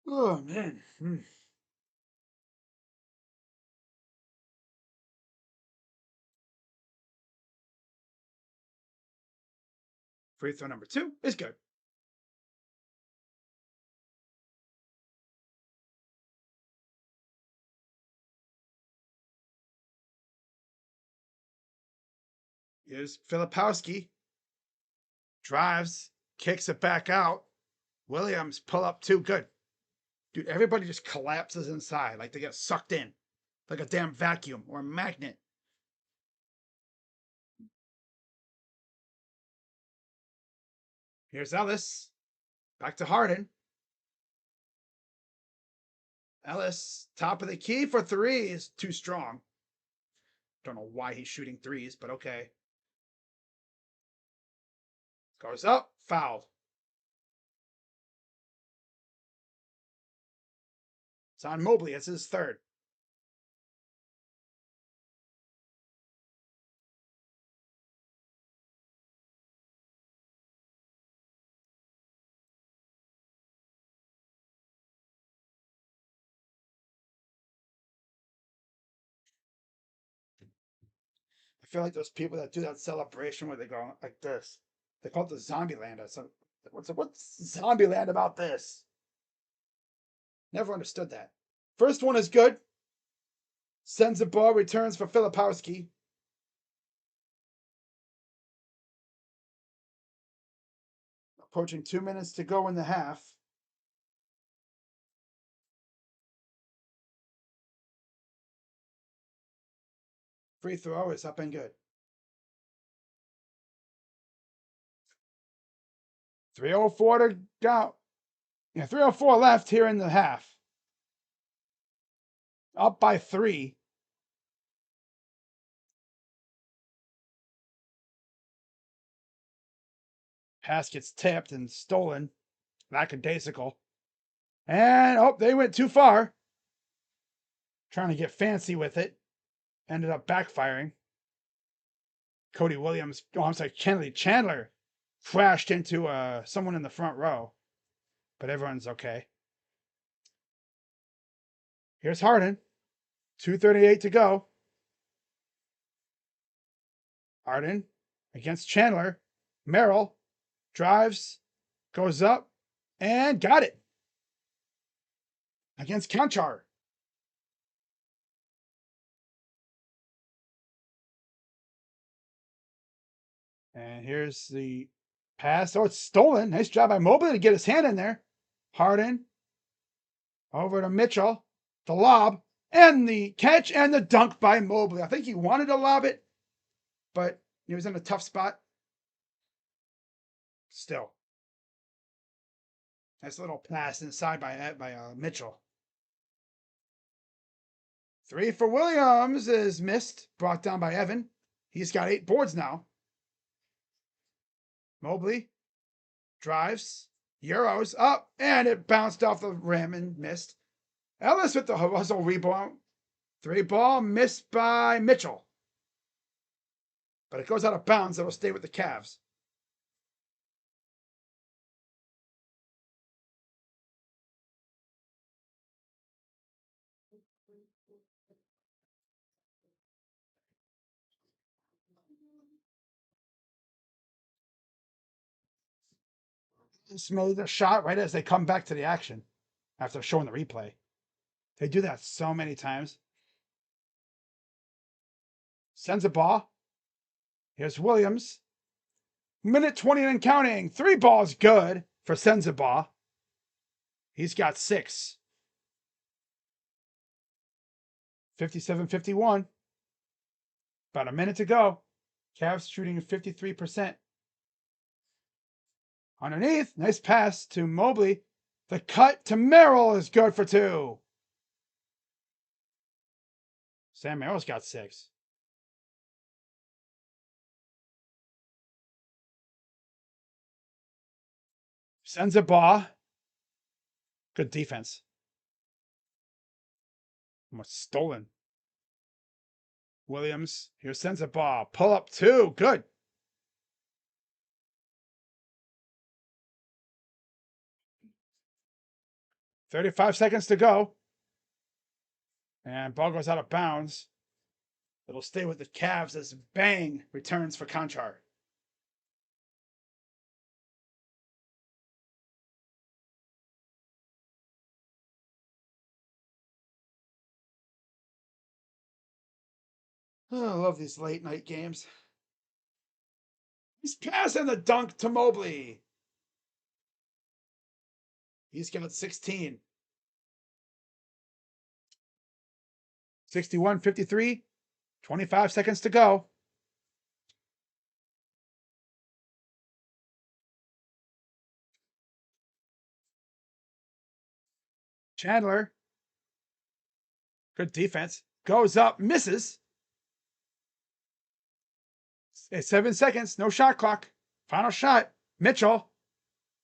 Oh, man. Free throw number 2 is good. Here's Filipowski. Drives, kicks it back out. Williams pull up 2. Good. Dude, everybody just collapses inside like they get sucked in. Like a damn vacuum or a magnet. Here's Ellis. Back to Harden. Ellis, top of the key for 3 is too strong. Don't know why he's shooting 3s, but okay. Goes up, fouled. It's on Mobley. It's his 3rd. I feel like those people that do that celebration where they go like this. They call it the Zombie Land. So what's Zombie Land about this? Never understood that. First one is good. Sends the ball, returns for Filipowski. Approaching 2 minutes to go in the half. Free throw is up and good. 3:04 to go. Yeah, 3:04 left here in the half. Up by 3. Pass gets tipped and stolen. Lackadaisical. And, oh, they went too far. Trying to get fancy with it. ended up backfiring. Cody Williams, oh, I'm sorry, Chandler crashed into someone in the front row, but everyone's okay. Here's Harden. 2:38 to go. Harden against Chandler. Merrill drives, goes up, and got it. Against Conchar. And here's the pass. Oh, it's stolen. Nice job by Mobley to get his hand in there. Harden over to Mitchell. The lob and the catch and the dunk by Mobley. I think he wanted to lob it, but he was in a tough spot. Still. Nice little pass inside by Mitchell. 3 for Williams is missed. Brought down by Evan. He's got 8 boards now. Mobley drives. Euros up, and it bounced off the rim and missed. Ellis with the hustle rebound. 3 ball missed by Mitchell. But it goes out of bounds. It'll stay with the Cavs. Just made a shot right as they come back to the action after showing the replay. They do that so many times. Sends a ball. Here's Williams. Minute 20 and counting. 3 balls good for Sensabaugh. He's got 6. 57-51. About a minute to go. Cavs shooting 53%. Underneath, nice pass to Mobley. The cut to Merrill is good for 2. Sam Merrill's got 6. Sends a ball. Good defense. Almost stolen. Williams, here sends a ball. Pull up 2. Good. $35 seconds to go. And ball goes out of bounds. It'll stay with the Cavs as Bang returns for Conchar. Oh, I love these late night games. He's passing the dunk to Mobley. He's got 16. 61-53. 25 seconds to go. Chandler. Good defense. Goes up, misses. 7 seconds. No shot clock. Final shot. Mitchell.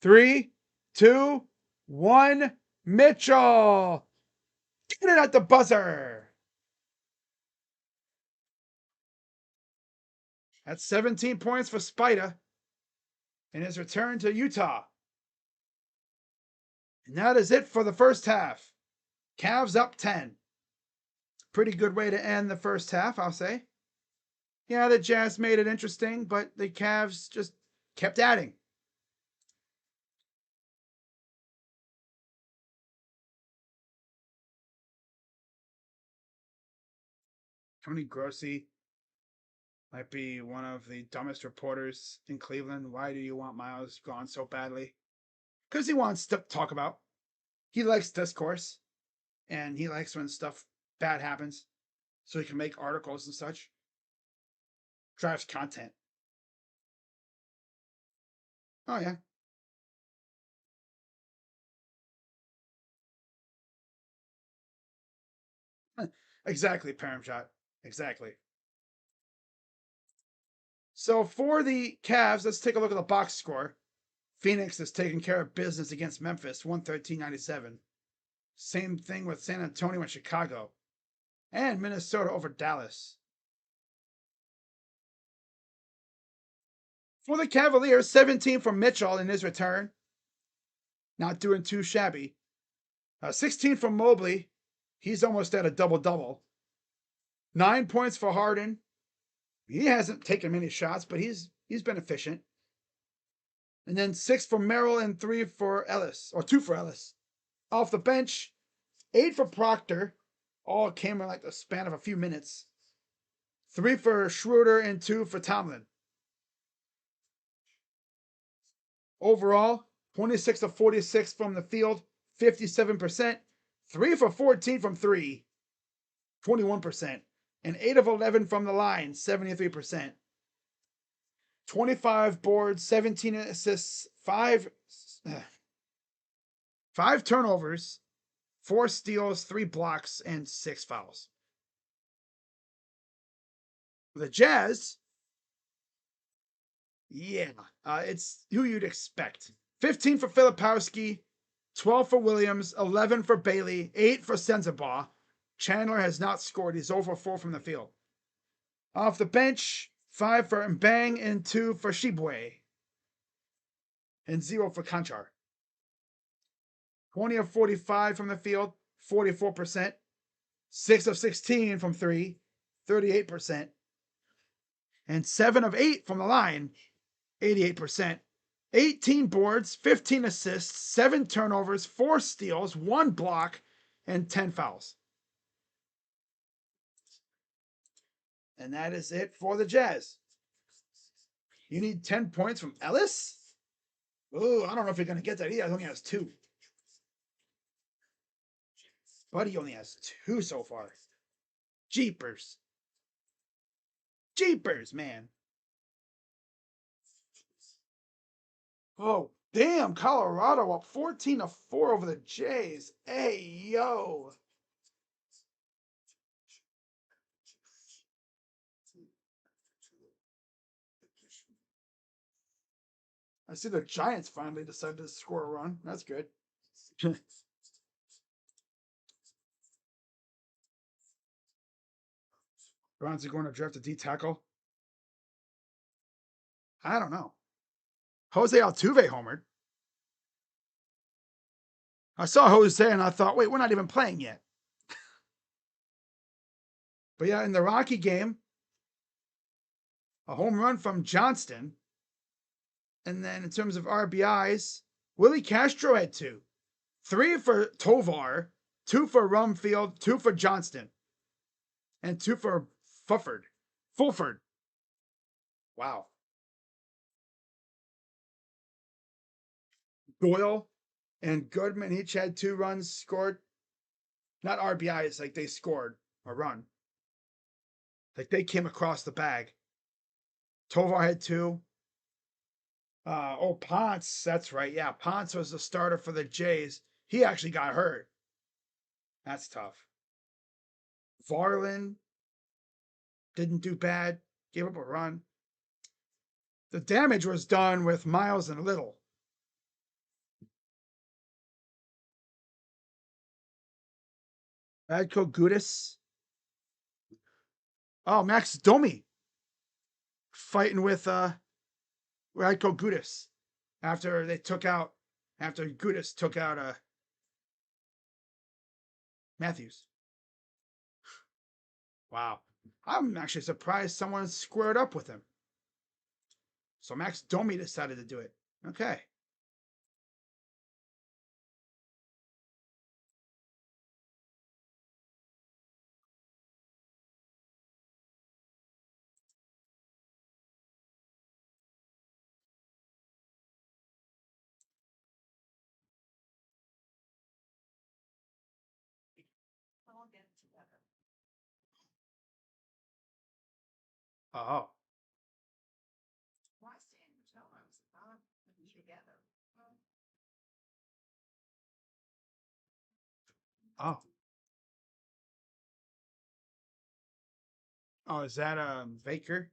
3, 2, 1. Mitchell. Get it at the buzzer. That's 17 points for Spida in his return to Utah. And that is it for the first half. Cavs up 10. Pretty good way to end the first half, I'll say. Yeah, the Jazz made it interesting, but the Cavs just kept adding. Tony Grossi might be one of the dumbest reporters in Cleveland. Why do you want Miles gone so badly? Because he wants to talk about. He likes discourse, and he likes when stuff bad happens, so he can make articles and such. Drives content. Oh, yeah. Exactly, Paramshot. Exactly. So for the Cavs, let's take a look at the box score. Phoenix is taking care of business against Memphis, 113-97. Same thing with San Antonio and Chicago. And Minnesota over Dallas. For the Cavaliers, 17 from Mitchell in his return. Not doing too shabby. 16 from Mobley. He's almost at a double-double. 9 points for Harden. He hasn't taken many shots, but he's been efficient. And then 6 for Merrill and 3 for Ellis, or 2 for Ellis. Off the bench, 8 for Proctor. All came in like the span of a few minutes. 3 for Schroeder and 2 for Tomlin. Overall, 26 of 46 from the field, 57%. 3 for 14 from 3, 21%. And 8 of 11 from the line, 73%. 25 boards, 17 assists, 5 turnovers, 4 steals, 3 blocks, and 6 fouls. The Jazz, it's who you'd expect. 15 for Filipowski, 12 for Williams, 11 for Bailey, 8 for Sensabaugh. Chandler has not scored. He's over 4 from the field. Off the bench, 5 for Mbang and 2 for Shibwe. And 0 for Conchar. 20 of 45 from the field, 44%. 6 of 16 from 3, 38%. And 7 of 8 from the line, 88%. 18 boards, 15 assists, 7 turnovers, 4 steals, 1 block, and 10 fouls. And that is it for the Jazz. You need 10 points from Ellis? Oh, I don't know if you're going to get that. He only has 2. Buddy only has 2 so far. Jeepers. Jeepers, man. Oh, damn. Colorado up 14-4 over the Jays. Hey, yo. I see the Giants finally decided to score a run. That's good. Browns are going to draft a D tackle. I don't know. Jose Altuve homered. I saw Jose and I thought, wait, we're not even playing yet. But yeah, in the Rocky game, a home run from Johnston. And then in terms of RBIs, Willie Castro had 2. 3 for Tovar, 2 for Rumfield, 2 for Johnston, and 2 for Fulford. Wow. Doyle and Goodman each had 2 runs scored. Not RBIs, like they scored a run. Like they came across the bag. Tovar had 2. Ponce, that's right. Yeah, Ponce was the starter for the Jays. He actually got hurt. That's tough. Varlin didn't do bad. Gave up a run. The damage was done with Miles and Little. Radko Gudis. Oh, Max Domi fighting with Radko Gudis after Gudis took out Matthews. Wow. I'm actually surprised someone squared up with him. So Max Domi decided to do it. Okay. Oh. Oh. Oh, is that Baker?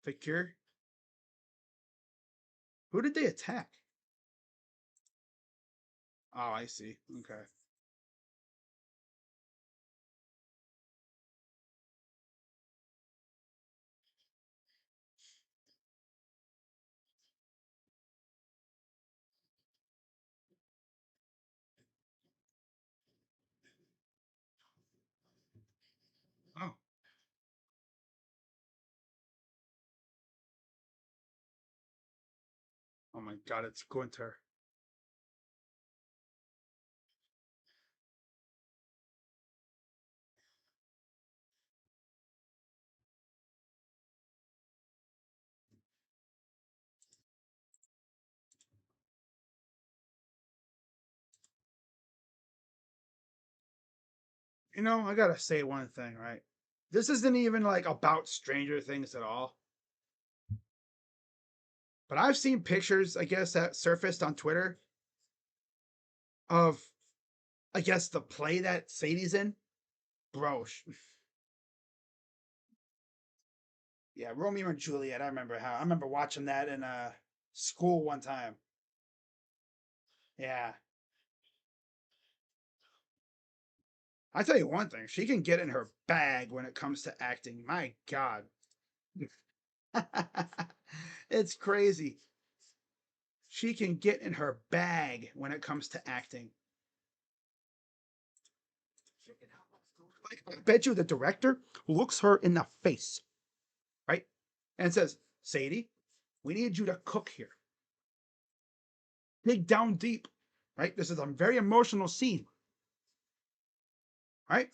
Vicure? Who did they attack? Oh, I see. Okay. my god, it's Gunter. You know, I gotta say one thing, right? This isn't even like about Stranger Things at all. But I've seen pictures, I guess, that surfaced on Twitter of, I guess, the play that Sadie's in. Bro, yeah, Romeo and Juliet. I remember watching that in school one time. Yeah, I tell you one thing, she can get in her bag when it comes to acting. My God, it's crazy. She can get in her bag when it comes to acting. Like, I bet you the director looks her in the face, right, and says, "Sadie, we need you to cook here. Dig down deep, right? This is a very emotional scene, right?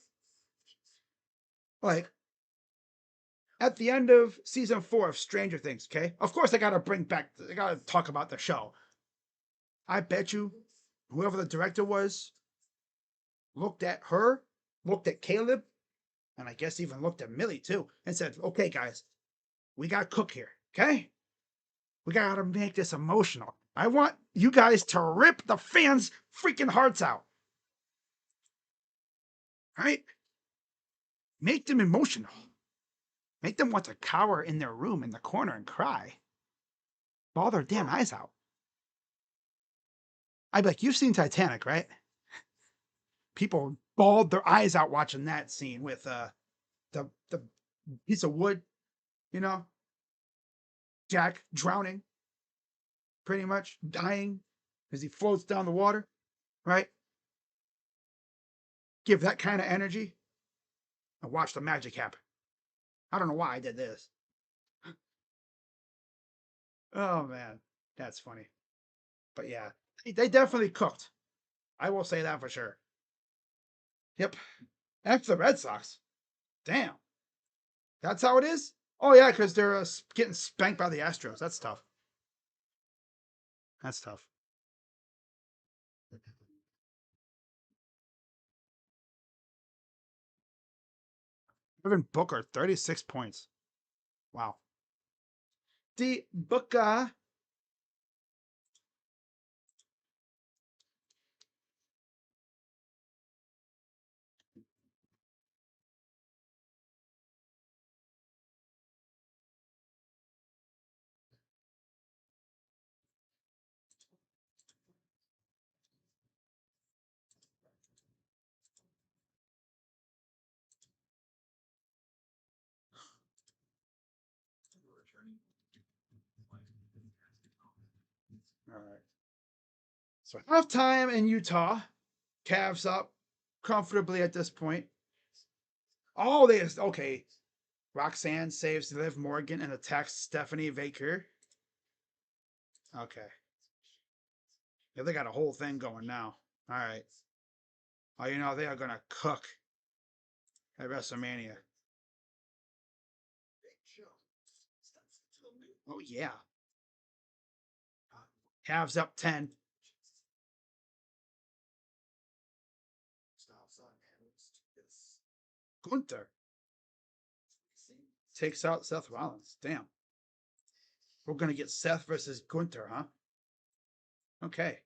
Like at the end of season 4 of Stranger Things, okay? Of course, I gotta talk about the show. I bet you whoever the director was looked at her, looked at Caleb, and I guess even looked at Millie too, and said, okay, guys, we got to cook here, okay? We got to make this emotional. I want you guys to rip the fans' freaking hearts out, right? Make them emotional. Make them want to cower in their room in the corner and cry. Bawl their damn eyes out. I'd be like, you've seen Titanic, right? People bawled their eyes out watching that scene with the piece of wood, you know, Jack drowning, pretty much dying as he floats down the water, right? Give that kind of energy and watch the magic happen. I don't know why I did this. Oh man, that's funny. But yeah, they definitely cooked. I will say that for sure. Yep. After the Red Sox. Damn. That's how it is? Oh yeah, because they're getting spanked by the Astros. That's tough. That's tough. Devin Booker, 36 points. Wow. D Booker. All right. So halftime in Utah. Cavs up comfortably at this point. Oh, they just okay. Roxanne saves Liv Morgan and attacks Stephanie Baker. Okay. Yeah, they got a whole thing going now. All right. Oh, you know, they are going to cook at WrestleMania. Oh, yeah. Cavs up 10. Gunther takes out Seth Rollins. Damn. We're going to get Seth versus Gunther, huh? Okay.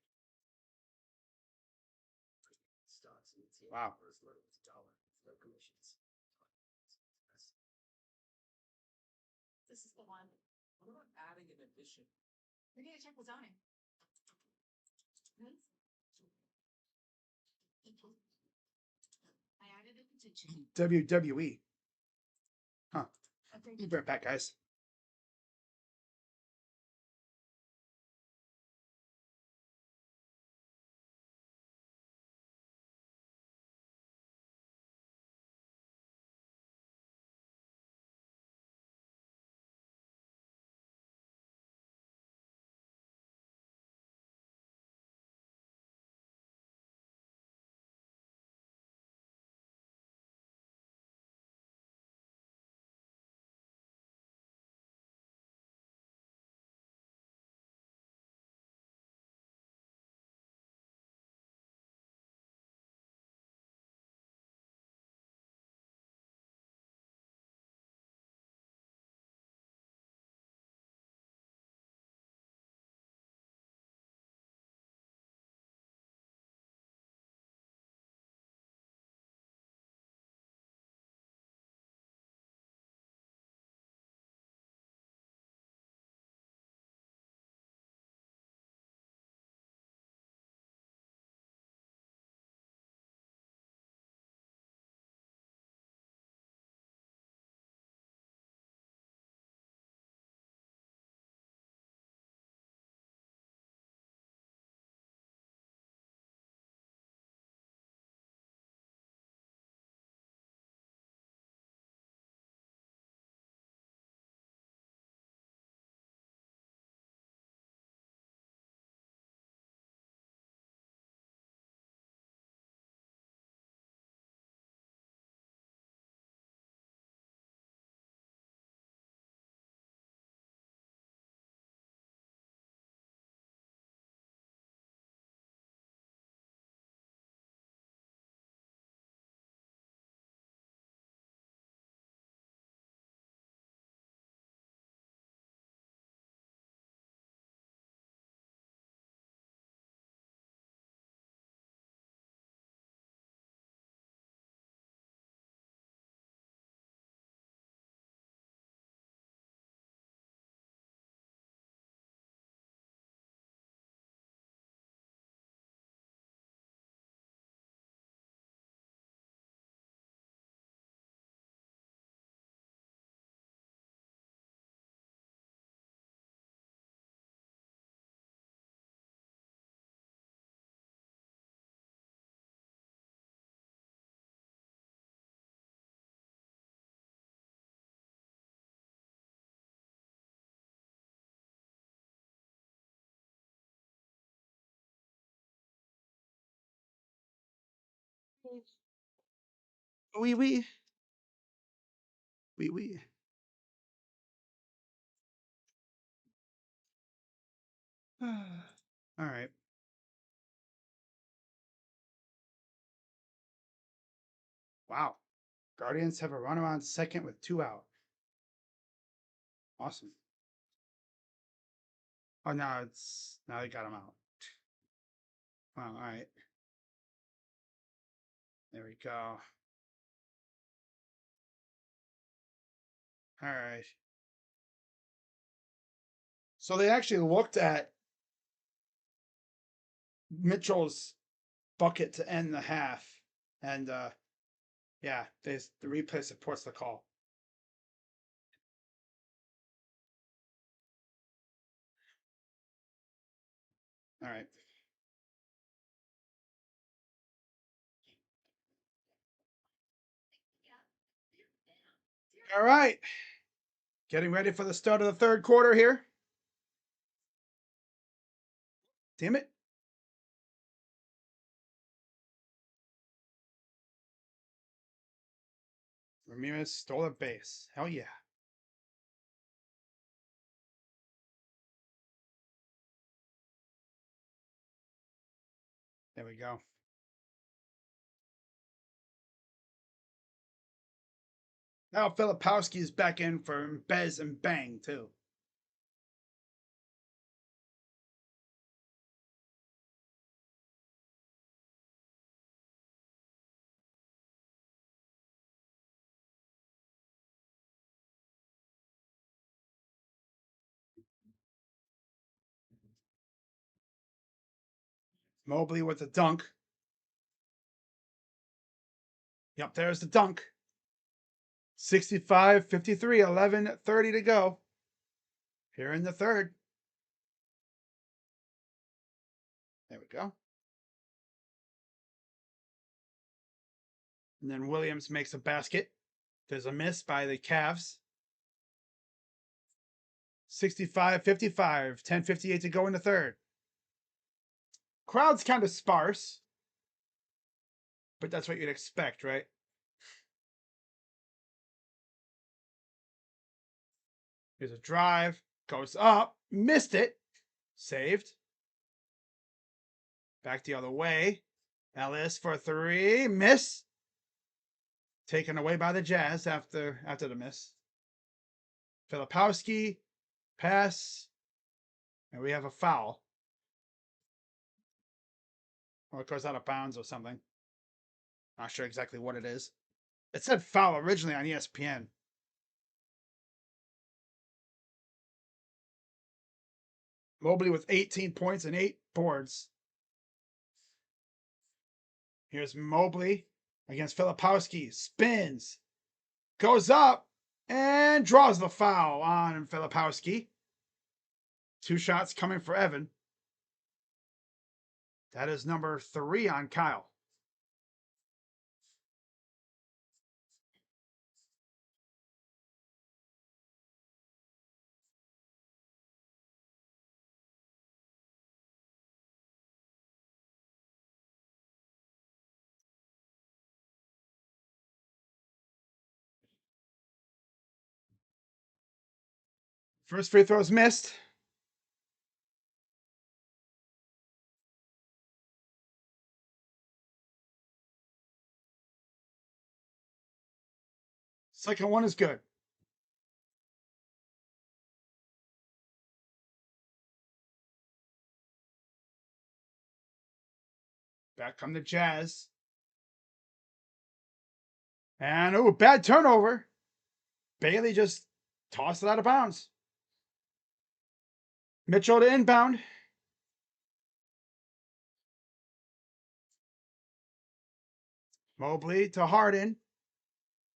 Wow. This is the one. What about adding an addition? We need to check the zoning. I added a petition. WWE. Huh. Be right back, guys. Oui, oui. Oui, oui. All right. Wow. Guardians have a run around second with 2 out. Awesome. Oh, now they got him out. Wow. All right. There we go. All right. So they actually looked at Mitchell's bucket to end the half, and yeah, the replay supports the call. All right. All right. Getting ready for the start of the third quarter here. Damn it. Ramirez stole a base. Hell yeah. There we go. Now Filipowski's back in for Bez and Bang, too. Mobley with the dunk. Yep, there's the dunk. 65-53, 11:30 to go. Here in the third. There we go. And then Williams makes a basket. There's a miss by the Cavs. 65-55, 10:58 to go in the third. Crowd's kind of sparse, but that's what you'd expect, right? Here's a drive, goes up, missed it, saved. Back the other way. Ellis for three, miss. Taken away by the Jazz after the miss. Filipowski, pass, and we have a foul. Or it goes out of bounds or something. Not sure exactly what it is. It said foul originally on ESPN. Mobley with 18 points and 8 boards. Here's Mobley against Filipowski. Spins. Goes up and draws the foul on Filipowski. 2 shots coming for Evan. That is number 3 on Kyle. First free throw is missed. Second one is good. Back come the Jazz. And, bad turnover. Bailey just tossed it out of bounds. Mitchell to inbound. Mobley to Harden.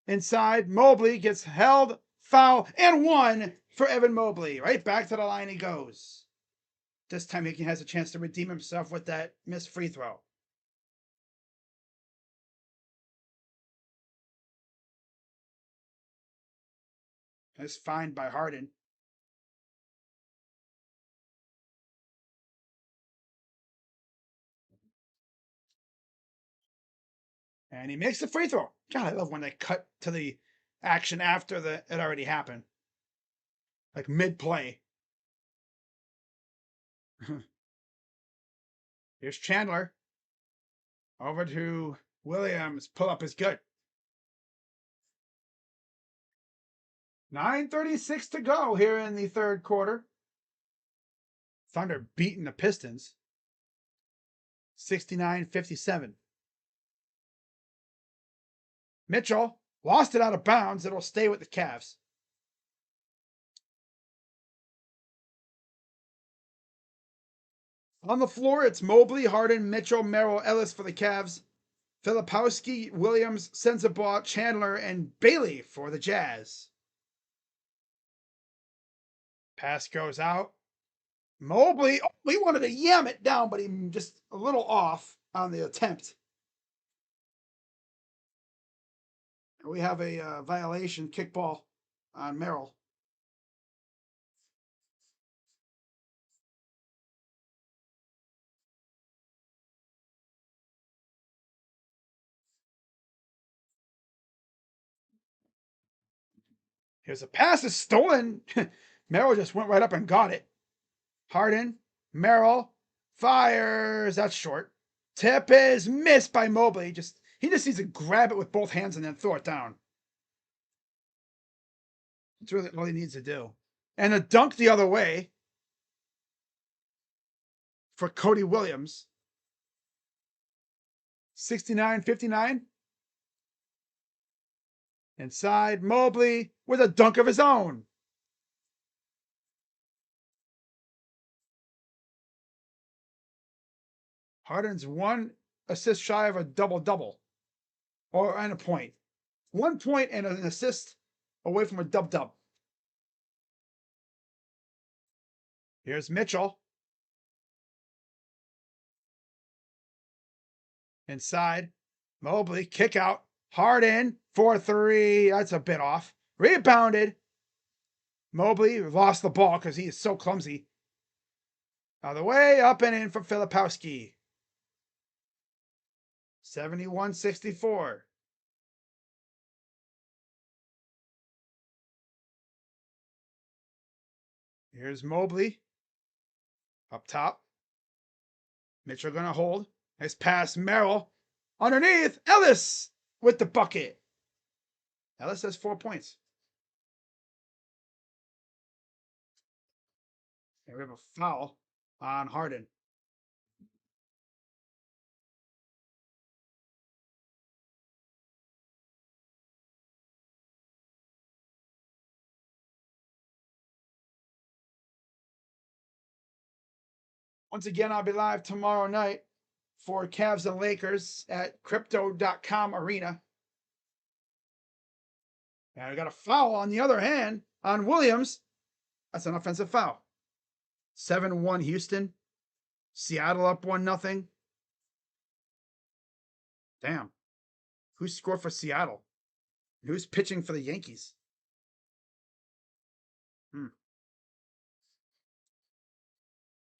Inside, Mobley gets held, foul, and 1 for Evan Mobley. Right back to the line he goes. This time he has a chance to redeem himself with that missed free throw. It's fined by Harden. And he makes the free throw. God, I love when they cut to the action after it already happened. Like mid-play. Here's Chandler. Over to Williams. Pull up is good. 9:36 to go here in the third quarter. Thunder beating the Pistons. 69-57. Mitchell lost it out of bounds. It'll stay with the Cavs. On the floor, it's Mobley, Harden, Mitchell, Merrill, Ellis for the Cavs. Filipowski, Williams, Sensabaugh, Chandler, and Bailey for the Jazz. Pass goes out. Mobley, he wanted to yam it down, but he just a little off on the attempt. We have a violation kickball on Merrill. Here's a pass is stolen. Merrill just went right up and got it. Harden, Merrill, fires. That's short. Tip is missed by Mobley. He just needs to grab it with both hands and then throw it down. That's really all he needs to do. And a dunk the other way for Cody Williams. 69-59. Inside, Mobley with a dunk of his own. Harden's 1 assist shy of a double-double. And a point. 1 point and an assist away from a dub-dub. Here's Mitchell. Inside, Mobley, kick out. Harden, 4-3. That's a bit off. Rebounded. Mobley lost the ball because he is so clumsy. Out of the way, up and in for Filipowski. 71-64. Here's Mobley. Up top. Mitchell going to hold. Nice pass, Merrill. Underneath, Ellis with the bucket. Ellis has 4 points. And we have a foul on Harden. Once again, I'll be live tomorrow night for Cavs and Lakers at Crypto.com Arena. And we got a foul on the other hand on Williams. That's an offensive foul. 7-1 Houston. Seattle up 1-0. Damn. Who scored for Seattle? Who's pitching for the Yankees?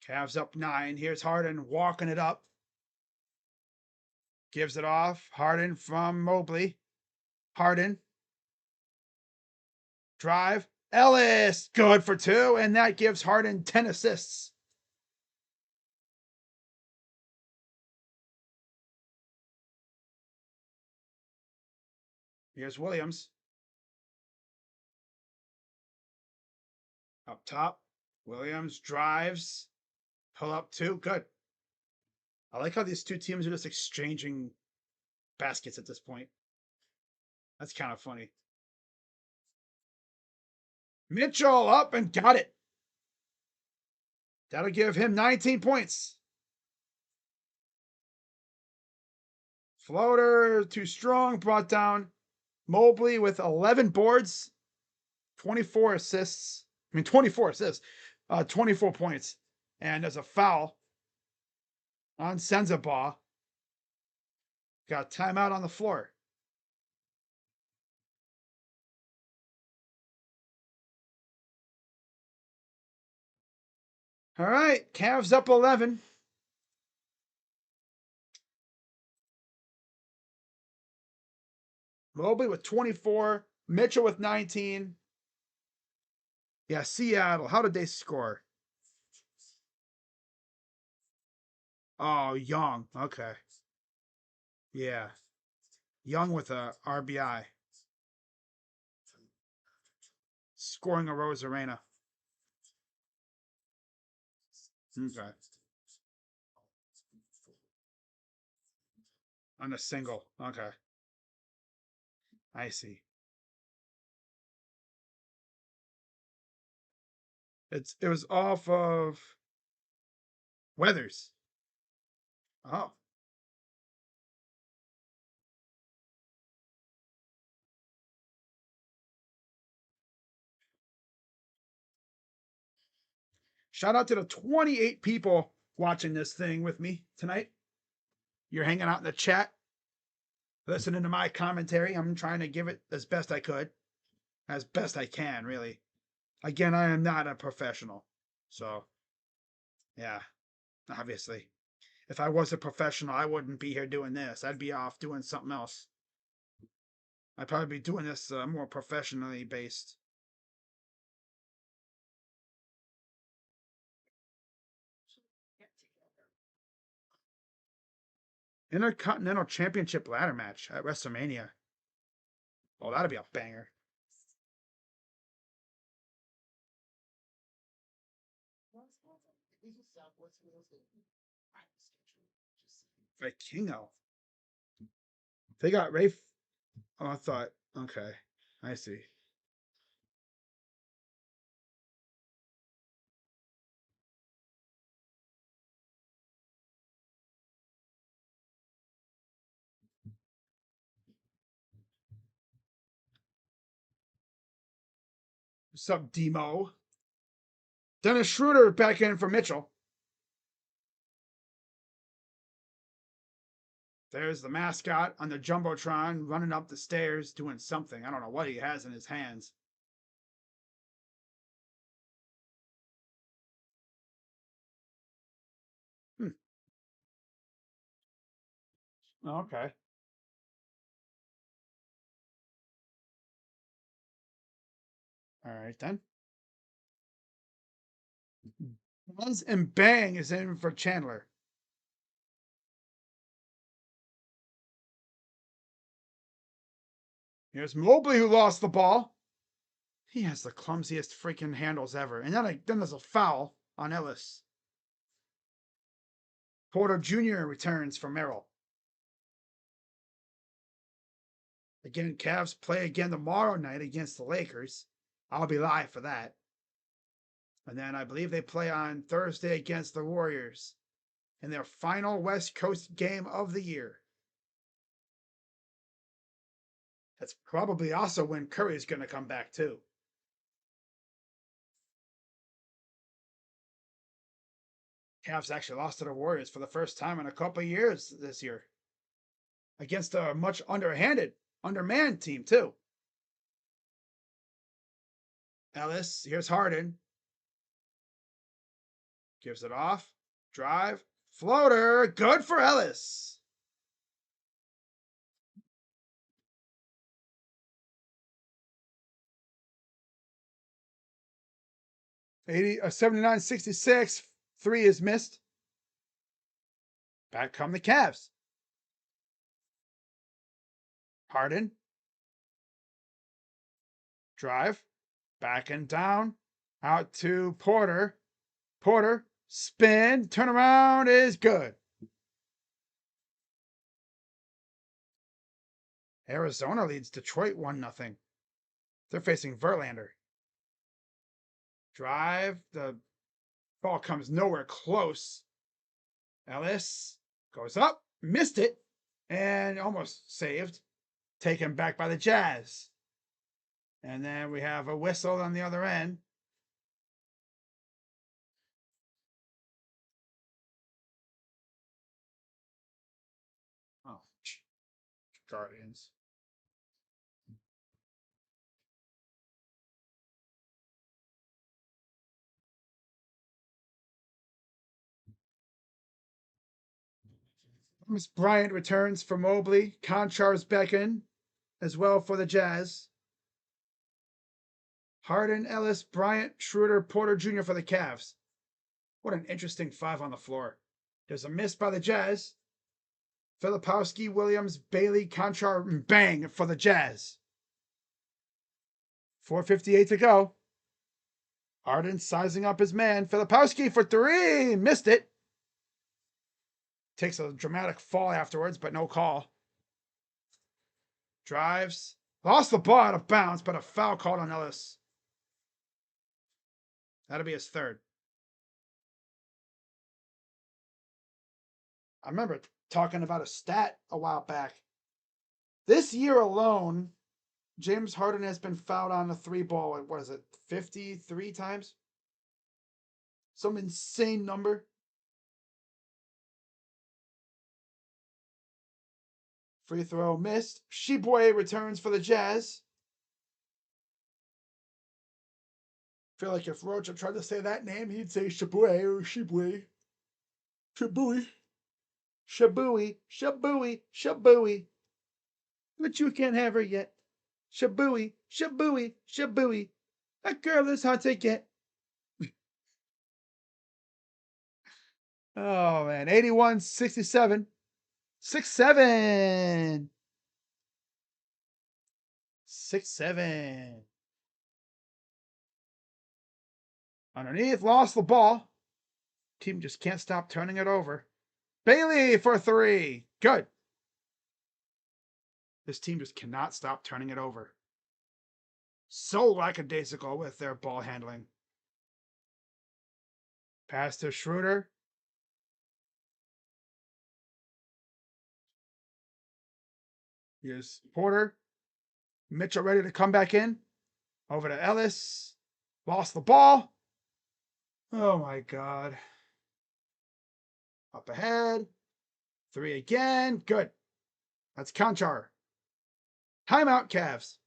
Cavs up 9. Here's Harden walking it up. Gives it off. Harden from Mobley. Harden. Drive. Ellis. Good for 2. And that gives Harden 10 assists. Here's Williams. Up top. Williams drives. Pull up 2. Good. I like how these two teams are just exchanging baskets at this point. That's kind of funny. Mitchell up and got it. That'll give him 19 points. Floater too strong, brought down. Mobley with 11 boards, 24 assists. 24 assists, 24 points. And there's a foul on Sensabaugh. Got timeout on the floor. All right, Cavs up 11. Mobley with 24. Mitchell with 19. Yeah, Seattle. How did they score? Oh, Young. Okay. Yeah. Young with a RBI. Scoring a Rosarena. Okay. On a single. Okay. I see. It was off of Weathers. Oh. Shout out to the 28 people watching this thing with me tonight. You're hanging out in the chat, listening to my commentary. I'm trying to give it as best I could, as best I can, really. Again, I am not a professional. So, yeah, obviously. If I was a professional, I wouldn't be here doing this. I'd be off doing something else. I'd probably be doing this more professionally based. Intercontinental Championship ladder match at WrestleMania. Oh, that'd be a banger. Vikingo. They got Rafe. Oh, I thought. Okay, I see. What's up, Demo? Dennis Schroeder back in for Mitchell. There's the mascot on the Jumbotron running up the stairs doing something. I don't know what he has in his hands. Hmm. Okay. All right, then. Buzz and Bang is in for Chandler. Here's Mobley who lost the ball. He has the clumsiest freaking handles ever. And then there's a foul on Ellis. Porter Jr. returns for Merrill. Again, Cavs play again tomorrow night against the Lakers. I'll be live for that. And then I believe they play on Thursday against the Warriors in their final West Coast game of the year. That's probably also when Curry's going to come back, too. Cavs actually lost to the Warriors for the first time in a couple of years this year against a much undermanned team, too. Ellis, here's Harden. Gives it off. Drive. Floater. Good for Ellis. 79-66. 3 is missed. Back come the Cavs. Harden. Drive. Back and down. Out to Porter. Porter. Spin. Turnaround is good. Arizona leads Detroit 1-0. They're facing Verlander. Drive. The ball comes nowhere close. Ellis goes up. Missed it. And almost saved. Taken back by the Jazz. And then we have a whistle on the other end. Oh, Guardians. Thomas Bryant returns for Mobley. Konchar's back in. as well for the Jazz. Harden, Ellis, Bryant, Schroeder, Porter Jr. for the Cavs. What an interesting five on the floor. There's a miss by the Jazz. Filipowski, Williams, Bailey, Conchar, and bang for the Jazz. 4:58 to go. Harden sizing up his man. Filipowski for three. Missed it. Takes a dramatic fall afterwards, but no call. Drives. Lost the ball out of bounds, but a foul called on Ellis. That'll be his third. I remember talking about a stat a while back. This year alone, James Harden has been fouled on the three ball, what is it, 53 times? Some insane number. Free throw missed. Sheboy returns for the Jazz. Feel like if Roach tried to say that name, he'd say Sheboy or Sheboy. Shabooey. Shabooey. Shabooey. Shabooey. But you can't have her yet. Shabooey. Shabooey. Shabooey. That girl is hard to get. Oh, man. 81-67. 6-7. 6-7. Underneath, lost the ball. Team just can't stop turning it over. Bailey for three. Good. This team just cannot stop turning it over. So lackadaisical with their ball handling. Pass to Schroeder. Here's Porter. Mitchell ready to come back in. Over to Ellis. Lost the ball. Oh my God. Up ahead. Three again. Good. That's Conchar. Timeout, Cavs.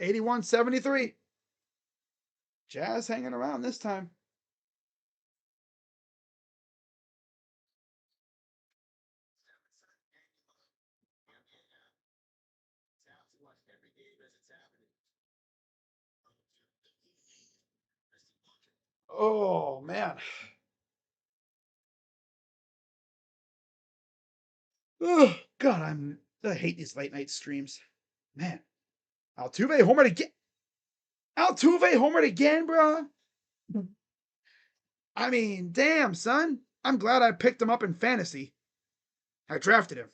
81-73. Jazz hanging around this time. Oh, man. Oh, God, I hate these late night streams. Man. Altuve homered again. Altuve homered again, bro. I mean, damn, son. I'm glad I picked him up in fantasy. I drafted him.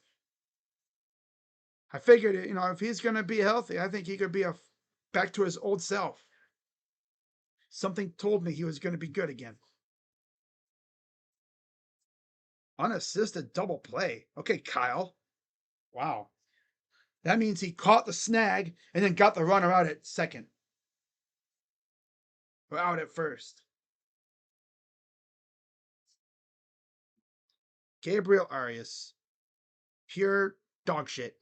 I figured, if he's going to be healthy, I think he could be back to his old self. Something told me he was going to be good again. Unassisted double play. Okay, Kyle. Wow. That means he caught the snag and then got the runner out at second. Or out at first. Gabriel Arias. Pure dog shit.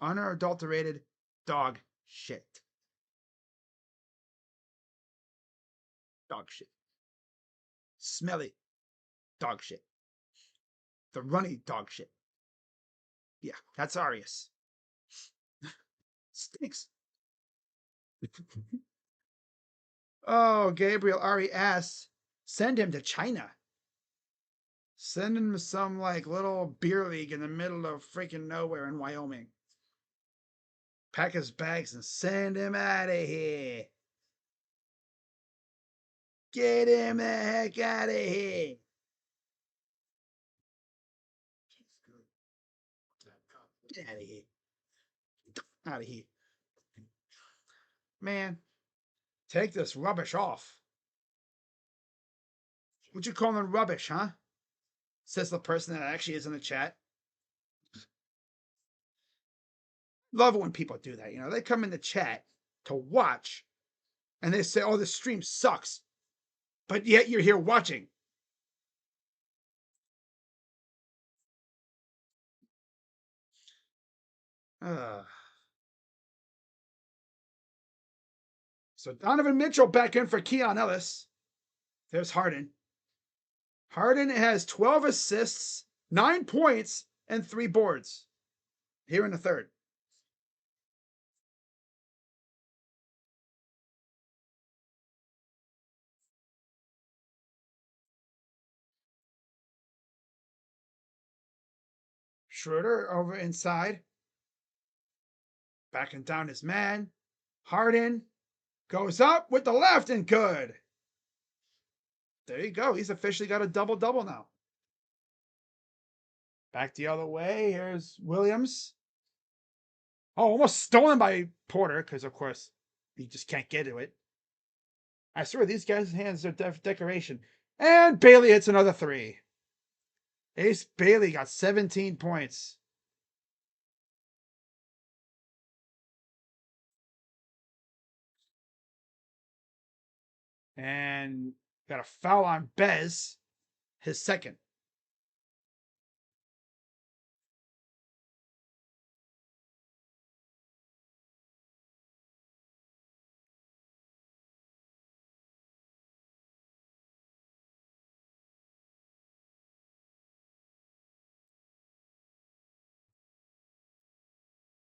Unadulterated dog shit. Dog shit. Smelly dog shit. The runny dog shit. Yeah, that's Arias. Stinks. Oh, Gabriel Arias. Send him to China. Send him to some little beer league in the middle of freaking nowhere in Wyoming. Pack his bags and send him out of here. Get him the heck out of here. Get out of here. Out of here. Man, take this rubbish off. What you calling rubbish, huh? Says the person that actually is in the chat. Love it when people do that. They come in the chat to watch and they say, oh, the stream sucks. But yet you're here watching. So Donovan Mitchell back in for Keon Ellis. There's Harden. Harden has 12 assists, 9 points, and 3 boards here in the third. Schroeder over inside. Backing down his man. Harden goes up with the left and good. There you go. He's officially got a double-double now. Back the other way. Here's Williams. Oh, almost stolen by Porter because, of course, he just can't get to it. I swear these guys' hands are decoration. And Bailey hits another 3. Ace Bailey got 17 points. And got a foul on Bez, his second.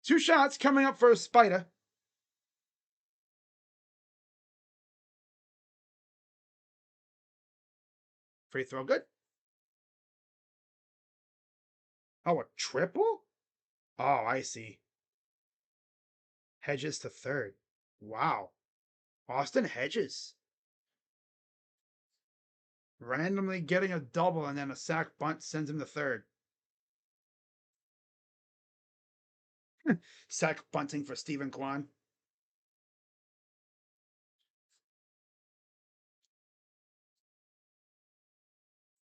Two shots coming up for a Spider. Free throw good. Oh, a triple? Oh, I see. Hedges to third. Wow. Austin Hedges. Randomly getting a double and then a sack bunt sends him to third. Sack bunting for Stephen Kwan.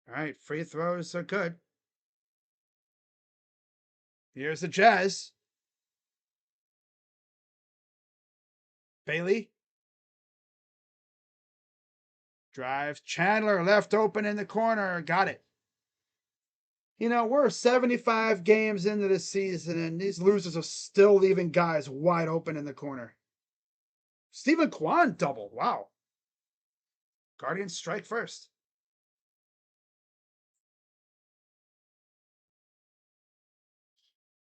All right, free throws are good. Here's the Jazz. Bailey. Drives. Chandler left open in the corner. Got it. You know, we're 75 games into the season, and these losers are still leaving guys wide open in the corner. Stephen Kwan double. Wow. Guardians strike first.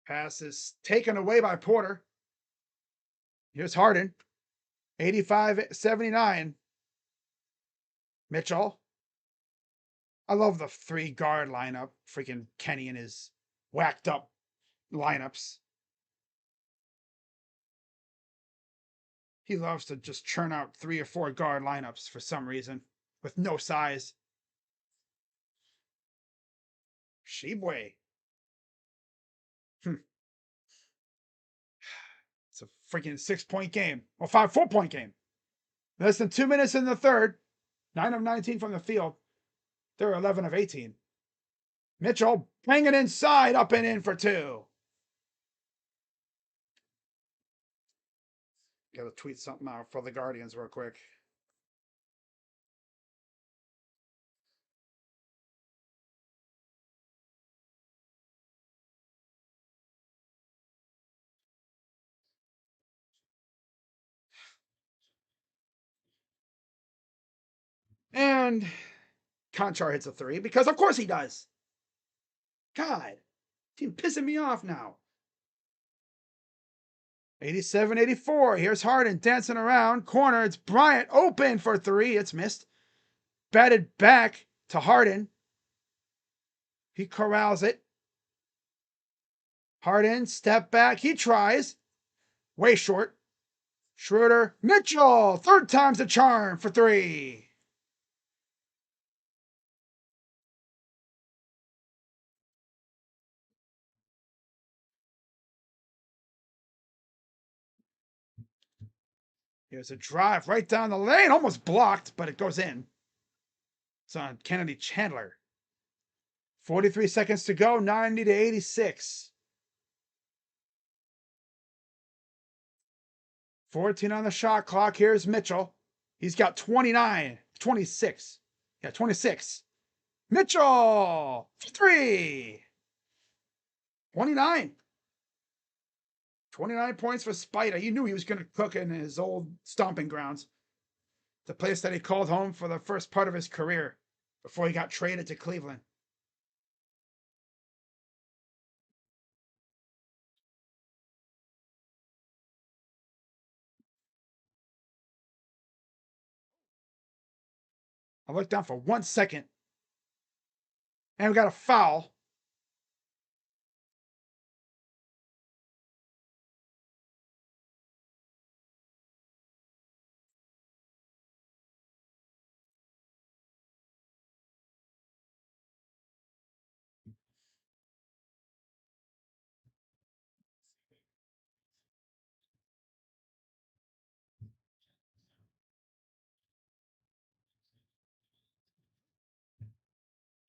Pass is taken away by Porter. Here's Harden. 85-79. Mitchell. I love the 3-guard lineup. Freaking Kenny and his whacked up lineups. He loves to just churn out 3 or 4 guard lineups for some reason with no size. Shibwe. It's a freaking 6-point game. Well, 4-point game. Less than 2 minutes in the third. 9 of 19 from the field. They're 11 of 18. Mitchell banging inside, up and in for 2. Gotta tweet something out for the Guardians real quick. And Conchar hits a 3 because of course he does. God, team pissing me off now. 87-84. Here's Harden dancing around. Corner. It's Bryant open for 3. It's missed. Batted back to Harden. He corrals it. Harden, step back. He tries. Way short. Schroeder. Mitchell. Third time's the charm for 3. Here's a drive right down the lane. Almost blocked, but it goes in. It's on Kennedy Chandler. 43 seconds to go. 90-86. 14 on the shot clock. Here's Mitchell. He's got 29. 26. Yeah, 26. Mitchell! 3. 29. 29 points for Spider. You knew he was going to cook in his old stomping grounds. The place that he called home for the first part of his career before he got traded to Cleveland. I looked down for 1 second. And we got a foul.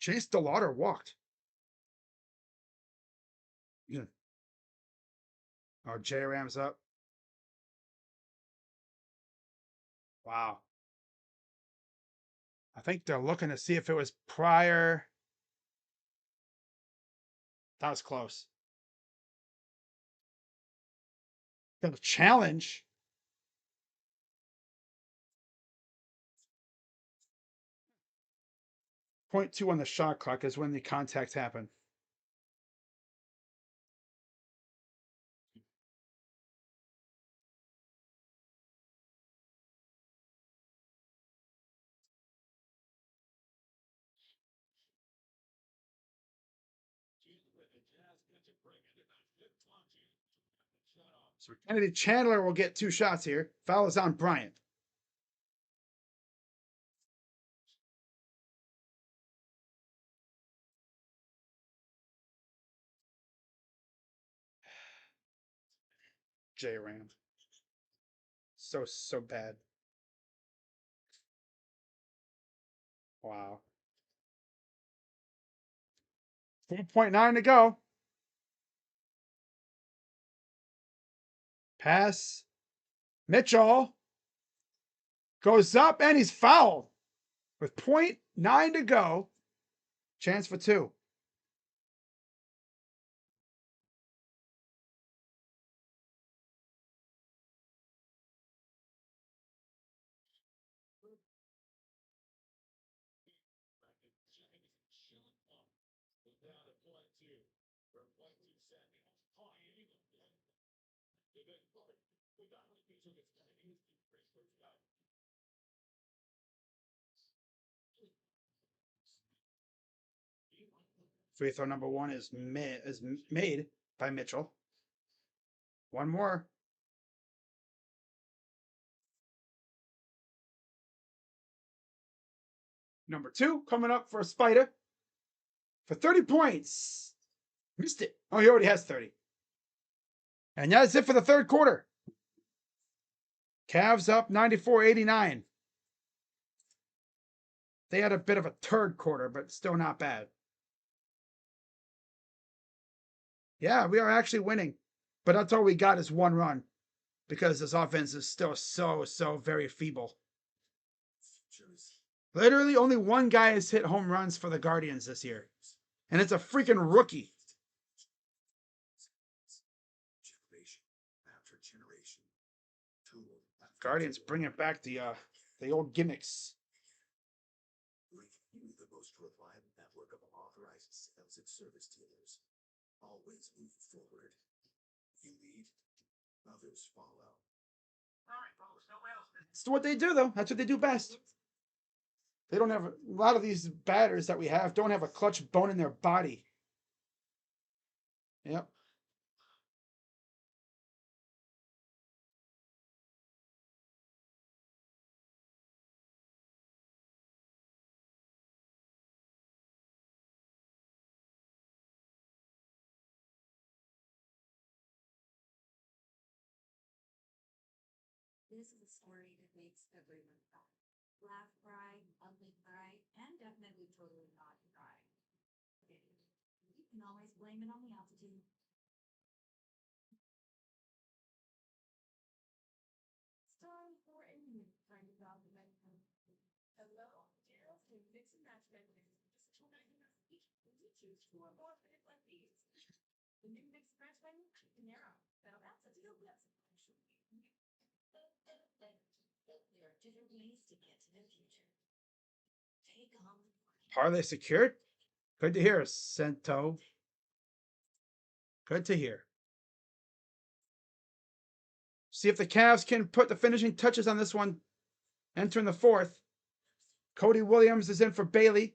Chase DeLauder walked. Yeah. Oh, J Ram's up. Wow. I think they're looking to see if it was prior. That was close. Got a challenge. .2 on the shot clock is when the contact happened. So Kennedy Chandler will get 2 shots here. Foul is on Bryant. J Ram. So bad. Wow. 4.9 to go. Pass. Mitchell goes up and he's fouled with 0.9 to go. Chance for 2. Free throw number 1 is made by Mitchell. 1 more. Number 2 coming up for a Spider for 30 points. Missed it. Oh, he already has 30. And that's it for the third quarter. Cavs up 94-89. They had a bit of a third quarter, but still not bad. Yeah, we are actually winning. But that's all we got is 1 run because this offense is still so very feeble. Literally, only 1 guy has hit home runs for the Guardians this year. And it's a freaking rookie. Guardians bringing back the old gimmicks. The most reliable network of authorized sales and service dealers. Always move forward. You lead, others follow. All right, folks, no else. That's what they do, though. That's what they do best. They don't have a lot of these batters that we have don't have a clutch bone in their body. Yep. This is a story that makes everyone cry. Laugh, cry, ugly cry, and definitely totally not cry. You can always blame it on the altitude. Starring for a minute trying to solve the medicine. Hello, Gerald can mix and match medicines just each when you choose 4 more minutes like these. The new mix and match menu, narrow. Now that's a deal that's actually. There are different ways to get to the future. Take on the Parlay secured? Good to hear, Sento. Good to hear. See if the Cavs can put the finishing touches on this one. Entering the 4th. Cody Williams is in for Bailey.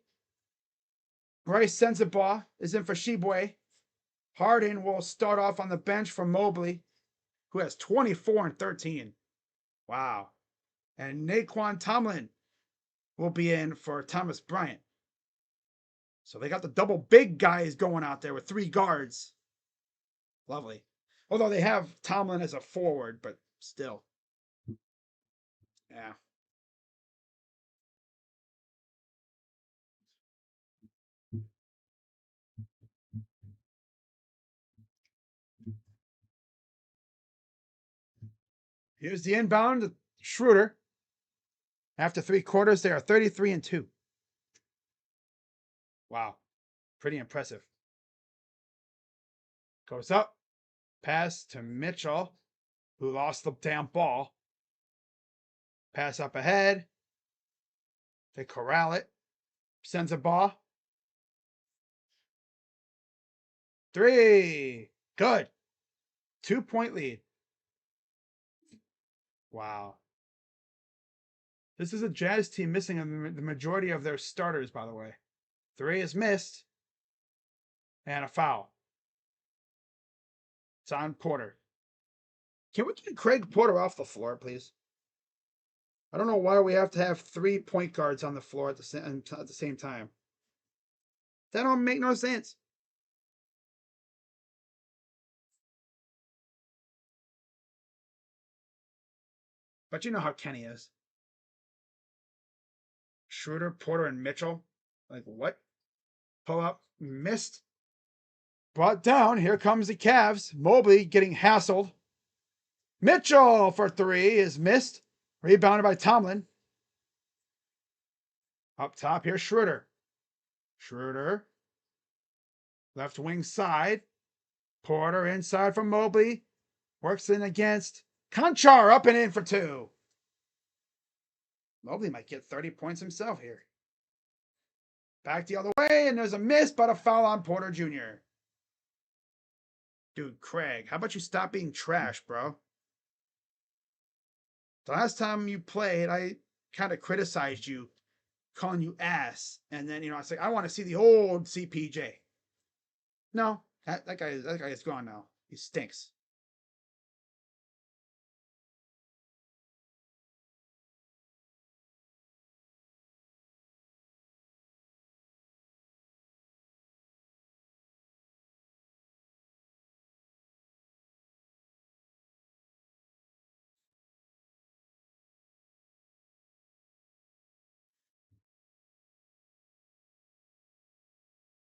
Bryce Sensabaugh is in for Sheboy. Harden will start off on the bench for Mobley, who has 24 and 13. Wow. And Naquan Tomlin will be in for Thomas Bryant. So they got the double big guys going out there with 3 guards. Lovely. Although they have Tomlin as a forward, but still. Yeah. Here's the inbound. Schroeder. After 3 quarters, they are 33 and 2. Wow. Pretty impressive. Goes up. Pass to Mitchell, who lost the damn ball. Pass up ahead. They corral it. Sends a ball. 3. Good. 2-point lead. Wow. This is a Jazz team missing the majority of their starters, by the way. 3 is missed. And a foul. It's on Porter. Can we get Craig Porter off the floor, please? I don't know why we have to have 3 point guards on the floor at the same time. That don't make no sense. But you know how Kenny is. Schroeder, Porter, and Mitchell. Like, what? Pull up. Missed. Brought down. Here comes the Cavs. Mobley getting hassled. Mitchell for 3 is missed. Rebounded by Tomlin. Up top, here's Schroeder. Schroeder. Left wing side. Porter inside for Mobley. Works in against Conchar. Up and in for 2. Mobley might get 30 points himself here. Back the other way, and there's a miss, but a foul on Porter Jr. Dude, Craig, how about you stop being trash, bro? The last time you played, I kind of criticized you, calling you ass. And then, I was like, I want to see the old CPJ. No, that guy is gone now. He stinks.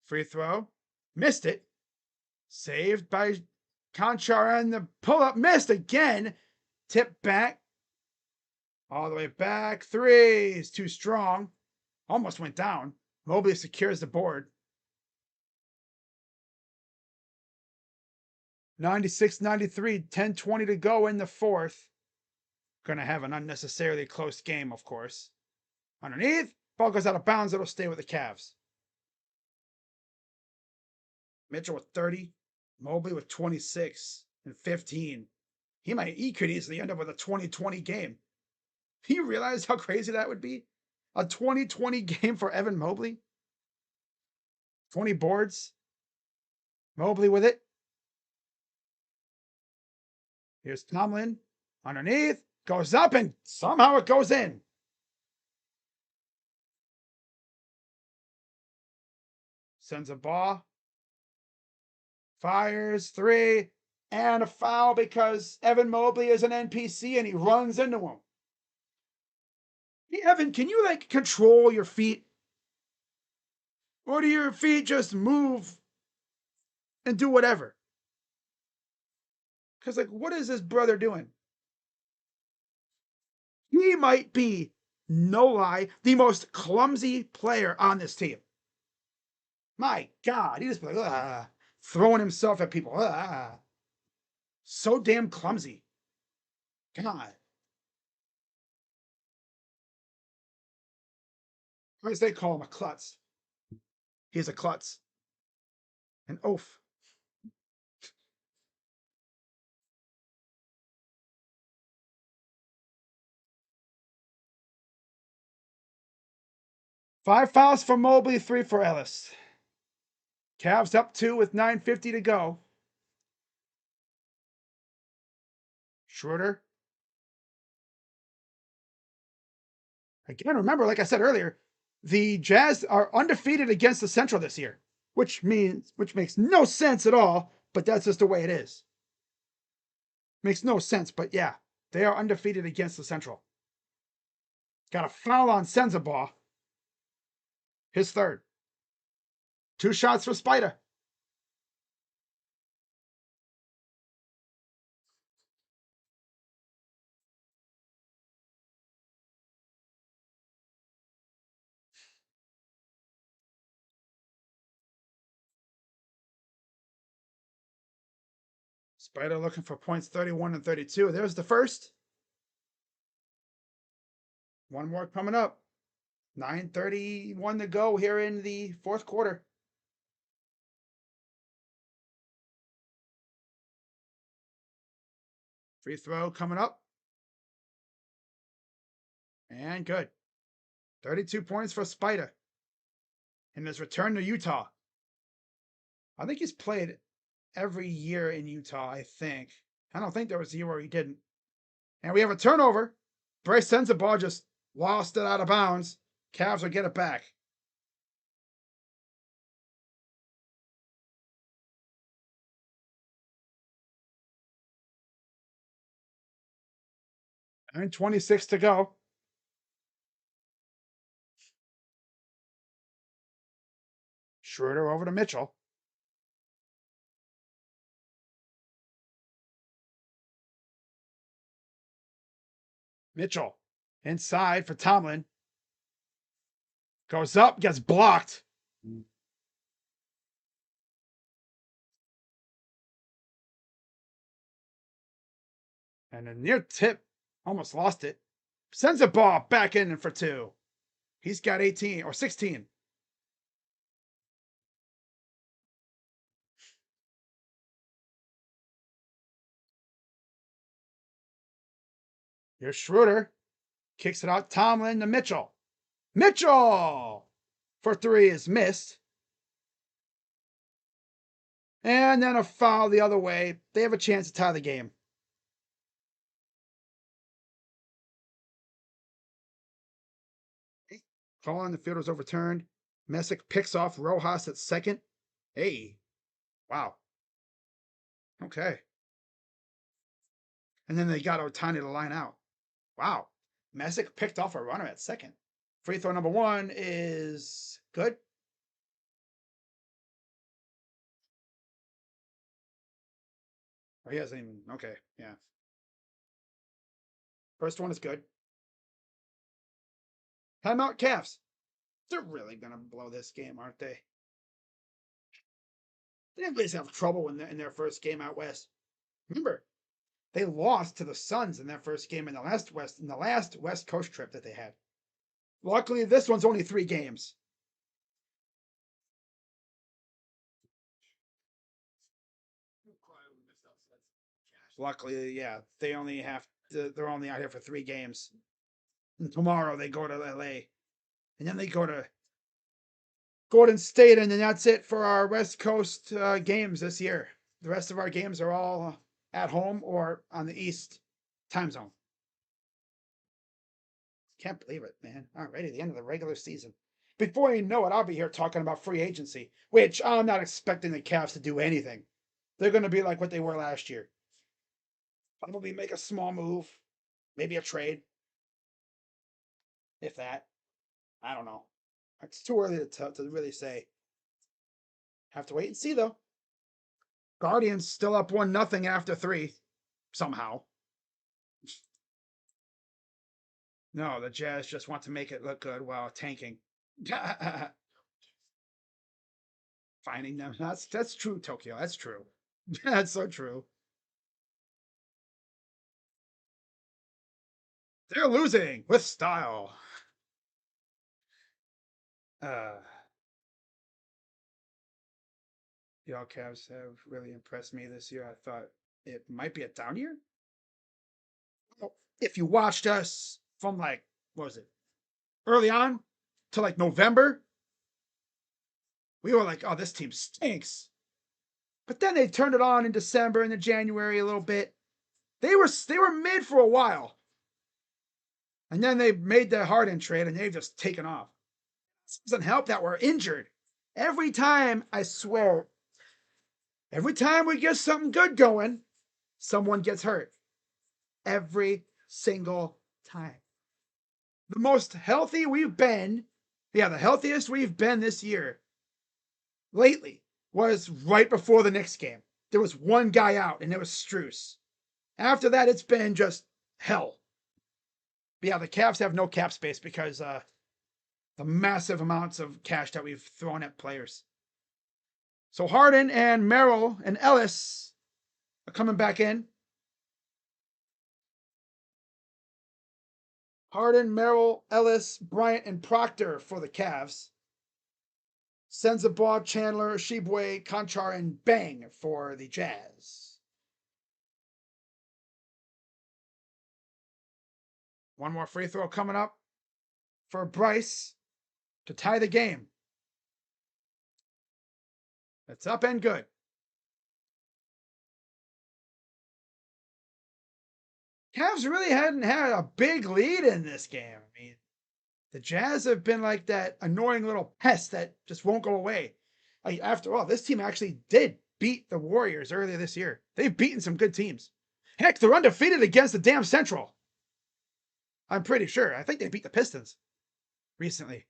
Free throw. Missed it. Saved by Conchar, and the pull-up missed again. Tip back. All the way back. 3 is too strong. Almost went down. Mobley secures the board. 96-93, 10-20 to go in the 4th. Going to have an unnecessarily close game, of course. Underneath. Ball goes out of bounds. It'll stay with the Cavs. Mitchell with 30. Mobley with 26 and 15. He could easily end up with a 20-20 game. Do you realize how crazy that would be? A 20-20 game for Evan Mobley? 20 boards. Mobley with it. Here's Tomlin. Underneath. Goes up, and somehow it goes in. Sends a ball. Fires 3. And a foul because Evan Mobley is an NPC and he runs into him. Hey, Evan, can you control your feet? Or do your feet just move and do whatever? Because, what is this brother doing? He might be, no lie, the most clumsy player on this team. My God, he just be throwing himself at people. So damn clumsy. God. Or as they call him, a klutz. He's a klutz. An oaf. 5 fouls for Mobley, 3 for Ellis. Cavs up 2 with 9:50 to go. Schroeder. Again, remember, like I said earlier, the Jazz are undefeated against the Central this year, which makes no sense at all, but that's just the way it is. Makes no sense, but yeah, they are undefeated against the Central. Got a foul on Sensabaugh. His third. 2 shots for Spider. Spider looking for points 31 and 32. There's the first. One more coming up. 9:31 to go here in the fourth quarter. Free throw coming up. And good. 32 points for Spider in his return to Utah. I think he's played every year in Utah, I think. I don't think there was a year where he didn't. And we have a turnover. Bryce Sensabaugh just lost it out of bounds. Cavs will get it back. And 26 to go. Schroeder over to Mitchell. Mitchell inside for Tomlin. Goes up, gets blocked. And a near tip. Almost lost it. Sends a ball back in for 2. He's got 18 or 16. Here's Schroeder. Kicks it out. Tomlin to Mitchell. Mitchell for 3 is missed. And then a foul the other way. They have a chance to tie the game. Call on the field was overturned. Messick picks off Rojas at second. Hey. Wow. Okay. And then they got Otani to line out. Wow. Messick picked off a runner at second. Free throw number 1 is good. Or he hasn't even. Okay. Yeah. First one is good. Timeout, Cavs. They're really going to blow this game, aren't they? They didn't really have trouble in their first game out west. Remember, they lost to the Suns in their first game in the last West Coast trip that they had. Luckily, this one's only 3 games. Luckily, yeah, they're only out here for 3 games. And tomorrow they go to LA. And then they go to Golden State, and then that's it for our West Coast games this year. The rest of our games are all at home or on the East time zone. Can't believe it, man. Already the end of the regular season. Before you know it, I'll be here talking about free agency, which I'm not expecting the Cavs to do anything. They're going to be like what they were last year. Probably make a small move, maybe a trade, if that. I don't know. It's too early to really say. Have to wait and see, though. Guardians still up 1-0 after 3, somehow. No, the Jazz just want to make it look good while tanking. Finding them. That's true, Tokyo. That's true. That's so true. They're losing with style. The All Cavs have really impressed me this year. I thought it might be a down year. Well, if you watched us from what was it? Early on, to like November, we were like, oh, this team stinks. But then they turned it on in December and in January a little bit. They were mid for a while. And then they made the Harden trade and they've just taken off. It doesn't help that we're injured. Every time, I swear, every time we get something good going, someone gets hurt. Every single time. The most healthy we've been, the healthiest we've been this year lately was right before the Knicks game. There was one guy out, and it was Strus. After that, it's been just hell. But yeah, the Cavs have no cap space because the massive amounts of cash that we've thrown at players. So Harden and Merrill and Ellis are coming back in. Harden, Merrill, Ellis, Bryant, and Proctor for the Cavs. Sensabaugh, Chandler, Shibwe, Conchar, and Bang for the Jazz. One more free throw coming up for Bryce to tie the game. It's up and good. Cavs really hadn't had a big lead in this game. I mean, the Jazz have been like that annoying little pest that just won't go away. Like, after all, this team actually did beat the Warriors earlier this year. They've beaten some good teams. Heck, they're undefeated against the damn Central. I'm pretty sure. I think they beat the Pistons recently.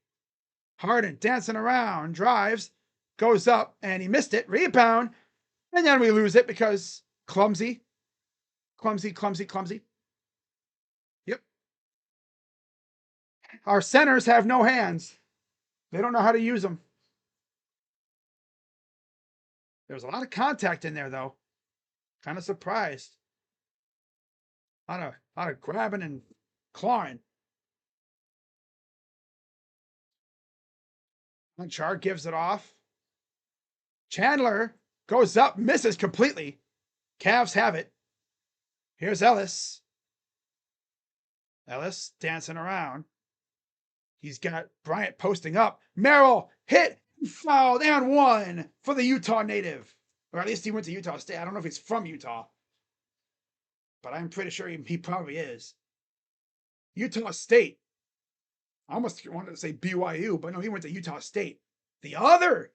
Harden dancing around, drives, goes up, and he missed it. Rebound. And then we lose it because clumsy. Yep. Our centers have no hands. They don't know how to use them. There was a lot of contact in there, though. Kind of surprised. A lot of grabbing and clawing. Conchar gives it off. Chandler goes up, misses completely. Cavs have it. Here's Ellis. Ellis dancing around. He's got Bryant posting up. Merrill hit, fouled, and one for the Utah native. Or at least he went to Utah State. I don't know if he's from Utah. But I'm pretty sure he probably is. Utah State. I almost wanted to say BYU, but no, he went to Utah State. The other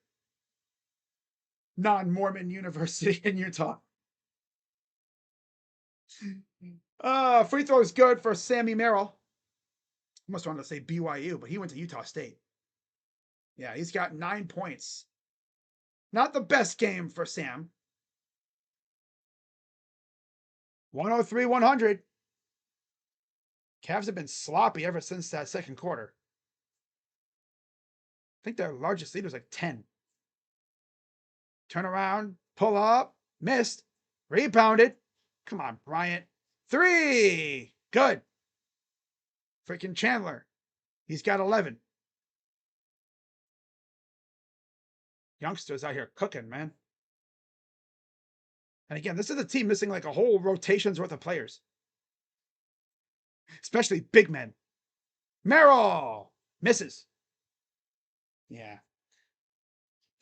non-Mormon university in Utah. Free throw is good for Sammy Merrill. Almost wanted to say BYU, but he went to Utah State. Yeah, he's got 9 points. Not the best game for Sam. 103-100. Cavs have been sloppy ever since that second quarter. I think their largest lead was like 10. Turn around, pull up, missed, rebounded. Come on, Bryant. 3. Good. Freaking Chandler. He's got 11. Youngsters out here cooking, man. And again, this is a team missing like a whole rotation's worth of players. Especially big men. Merrill misses. Yeah.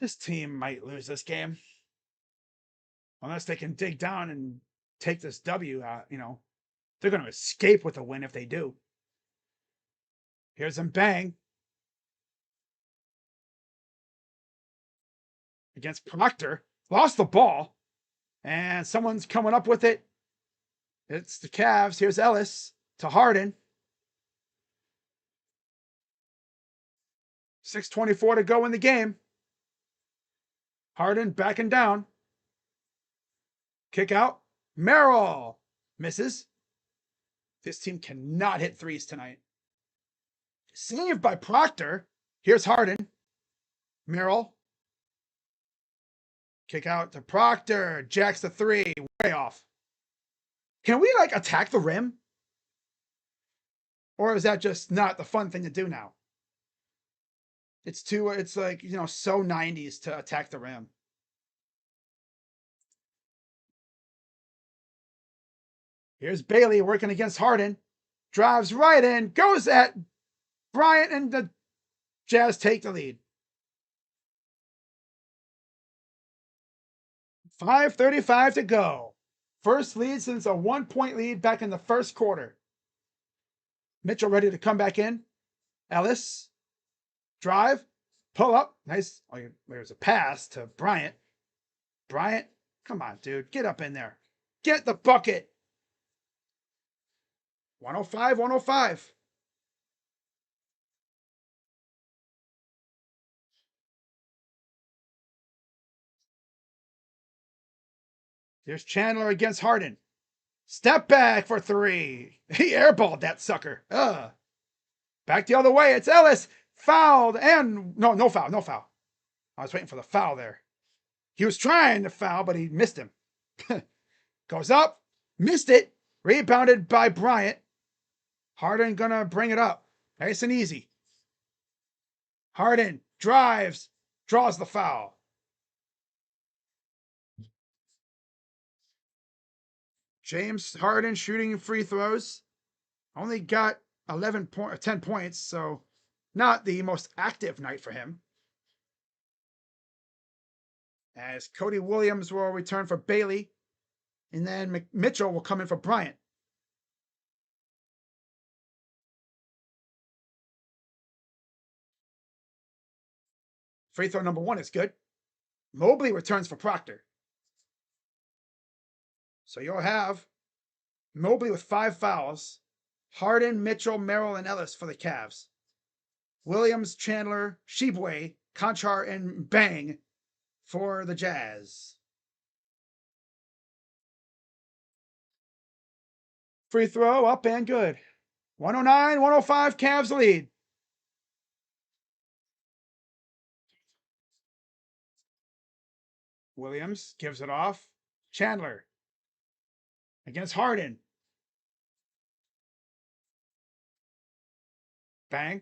This team might lose this game. Unless they can dig down and take this W out, They're going to escape with a win if they do. Here's him bang. Against Proctor. Lost the ball. And someone's coming up with it. It's the Cavs. Here's Ellis to Harden. 6:24 to go in the game. Harden backing down. Kick out. Merrill misses. This team cannot hit threes tonight. Saved by Proctor. Here's Harden. Merrill. Kick out to Proctor. Jacks the 3. Way off. Can we attack the rim? Or is that just not the fun thing to do now? It's so 90s to attack the rim. Here's Bailey working against Harden. Drives right in. Goes at Bryant and the Jazz take the lead. 5:35 to go. First lead since a 1-point lead back in the first quarter. Mitchell ready to come back in. Ellis. Drive. Pull up. Nice. Oh, there's a pass to Bryant. Bryant. Come on, dude. Get up in there. Get the bucket. 105, 105. There's Chandler against Harden. Step back for 3. He airballed that sucker. Back the other way. It's Ellis. Fouled and no foul. No foul. I was waiting for the foul there. He was trying to foul, but he missed him. Goes up. Missed it. Rebounded by Bryant. Harden gonna bring it up. Nice and easy. Harden drives. Draws the foul. James Harden shooting free throws. Only got 10 points, so not the most active night for him. As Cody Williams will return for Bailey, and then Mitchell will come in for Bryant. Free throw number 1 is good. Mobley returns for Proctor. So you'll have Mobley with 5 fouls. Harden, Mitchell, Merrill, and Ellis for the Cavs. Williams, Chandler, Shibwe, Conchar, and Bang for the Jazz. Free throw up and good. 109, 105, Cavs lead. Williams gives it off. Chandler against Harden. Bang.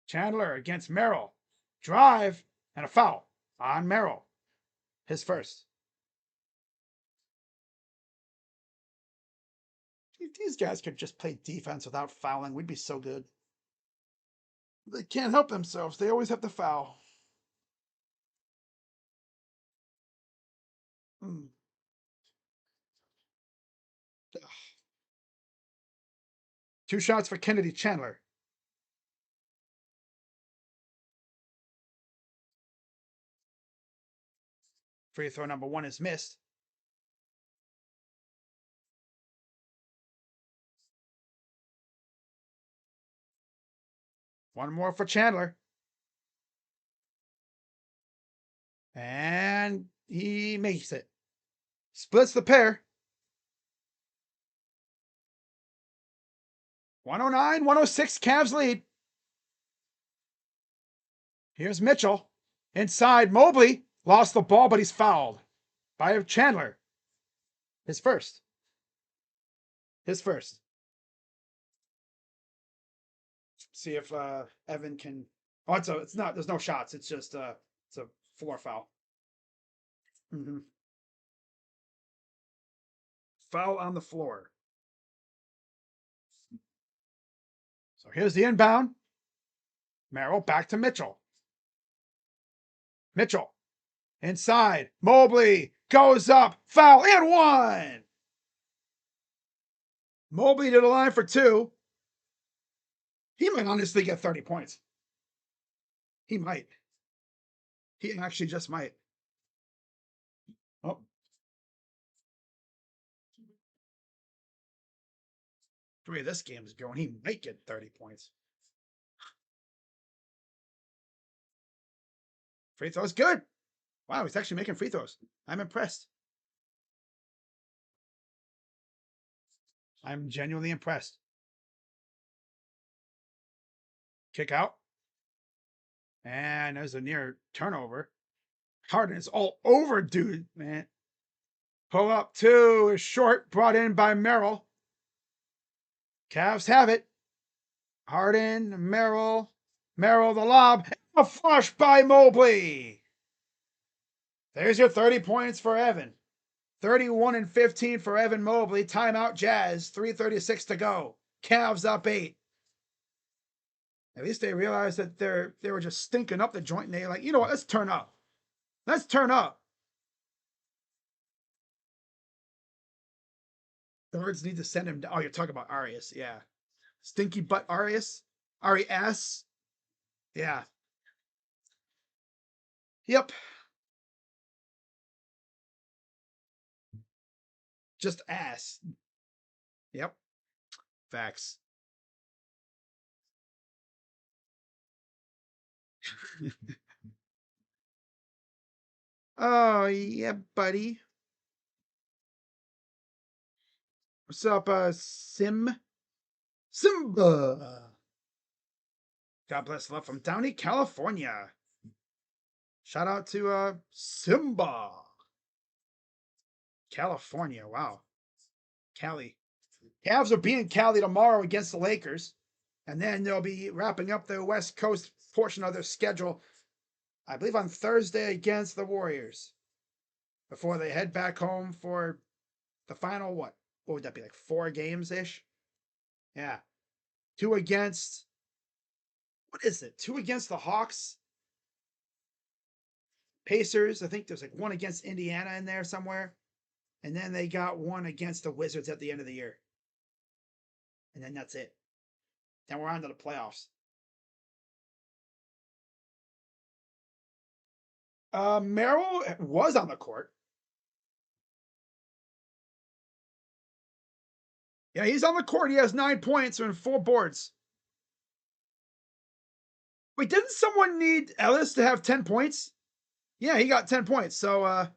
Chandler against Merrill. Drive and a foul on Merrill. His first. If these guys could just play defense without fouling, we'd be so good. They can't help themselves. They always have to foul. 2 shots for Kennedy Chandler. Free throw number 1 is missed. One more for Chandler. And he makes it. Splits the pair. 109, 106, Cavs lead. Here's Mitchell. Inside, Mobley lost the ball, but he's fouled by Chandler. His first. See if Evan can. Oh, it's not. There's no shots. It's just it's a floor foul. Foul on the floor. So here's the inbound. Merrill back to Mitchell. Mitchell inside. Mobley goes up. Foul and 1. Mobley to the line for 2. He might honestly get 30 points. He might. He actually just might. Oh. The way this game is going, he might get 30 points. Free throws good. Wow, he's actually making free throws. I'm impressed. I'm genuinely impressed. Kick out. And there's a near turnover. Harden is all over, dude, man. Pull up 2 is short, brought in by Merrill. Cavs have it. Harden, Merrill the lob. A flush by Mobley. There's your 30 points for Evan. 31 and 15 for Evan Mobley. Timeout Jazz. 3:36 to go. Cavs up 8. At least they realized that they were just stinking up the joint, and they like, you know what? Let's turn up. Let's turn up. The Birds need to send him down. Oh, you're talking about Arias, yeah. Stinky butt Arias, Arias, yeah. Yep. Just ass. Yep. Facts. Oh, yeah, buddy. What's up, Simba? God bless love from Downey, California. Shout out to Simba. California. Wow. Cali. Cavs are beating Cali tomorrow against the Lakers. And then they'll be wrapping up the West Coast portion of their schedule, I believe, on Thursday against the Warriors. Before they head back home for the final, what would that be, like 4 games ish? Yeah. 2 against, what is it? 2 against the Hawks, Pacers. I think there's like 1 against Indiana in there somewhere. And then they got 1 against the Wizards at the end of the year. And then that's it. Then we're on to the playoffs. Merrill was on the court. Yeah, he's on the court. He has 9 points and 4 boards. Wait, didn't someone need Ellis to have 10 points? Yeah, he got 10 points. So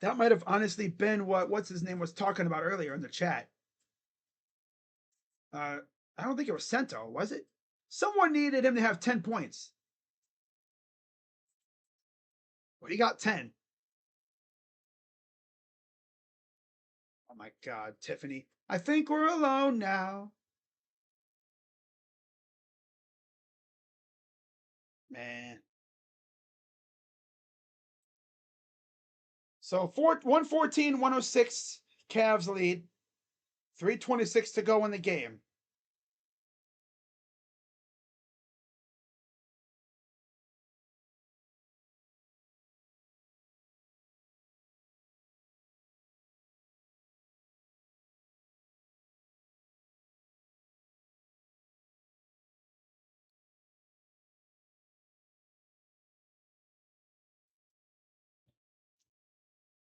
that might have honestly been what's his name was talking about earlier in the chat. I don't think it was Sento, was it? Someone needed him to have 10 points. Well, he got 10. Oh my God, Tiffany. I think we're alone now. Man. So 114, 106, Cavs lead. 3:26 to go in the game.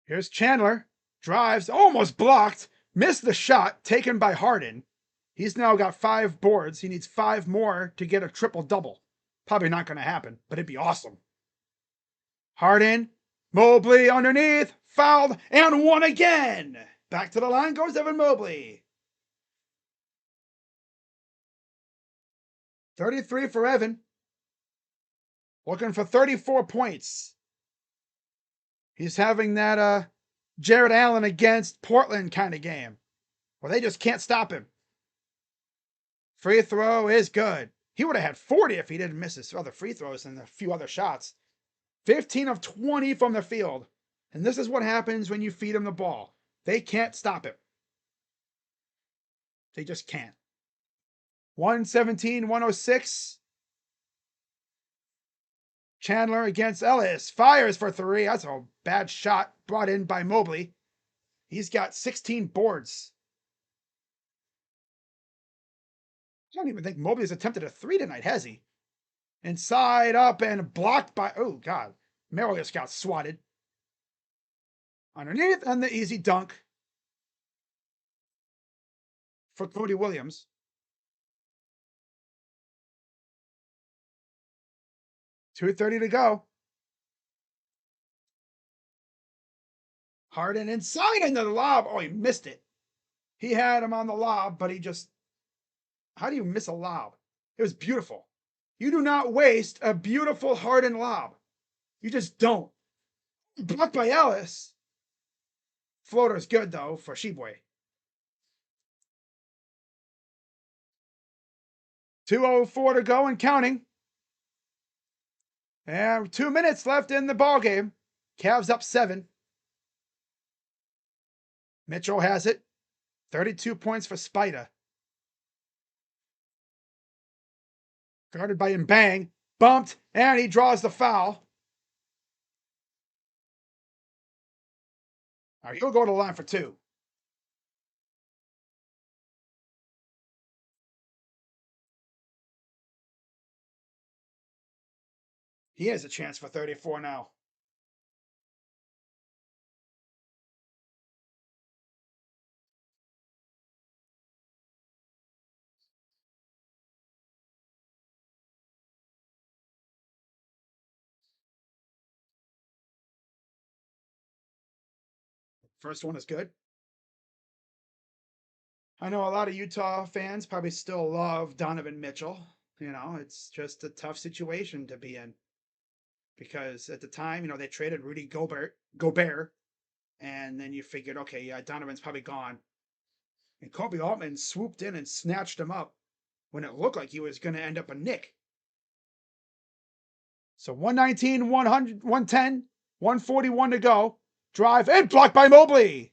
Here's Chandler. Drives, almost blocked. Missed the shot taken by Harden. He's now got 5 boards. He needs 5 more to get a triple-double. Probably not going to happen, but it'd be awesome. Harden, Mobley underneath, fouled, and 1 again. Back to the line goes Evan Mobley. 33 for Evan. Looking for 34 points. He's having that Jared Allen against Portland kind of game where they just can't stop him. Free throw is good. He would have had 40 if he didn't miss his other free throws and a few other shots. 15 of 20 from the field. And this is what happens when you feed him the ball. They can't stop him. They just can't. 117, 106. Chandler against Ellis. Fires for 3. That's a bad shot brought in by Mobley. He's got 16 boards. I don't even think Mobley's attempted a 3 tonight, has he? Inside up and blocked by, oh God, Merrill just got swatted. Underneath and the easy dunk for Cody Williams. .230 to go. Harden inside into the lob. Oh, he missed it. He had him on the lob, but he just, how do you miss a lob? It was beautiful. You do not waste a beautiful Harden lob. You just don't. Blocked by Ellis. Floater's good, though, for Sheboy. 2:04 to go and counting. And 2 minutes left in the ball game. Cavs up 7. Mitchell has it. 32 points for Spida. Guarded by Bang. Bumped, and he draws the foul. All right, he'll go to the line for 2. He has a chance for 34 now. First one is good. I know a lot of Utah fans probably still love Donovan Mitchell. You know, it's just a tough situation to be in. Because at the time, you know, they traded Rudy Gobert, and then you figured, okay, yeah, Donovan's probably gone. And Kobe Altman swooped in and snatched him up when it looked like he was going to end up a Knick. So 119, 100, 110, 141 to go. Drive and blocked by Mobley.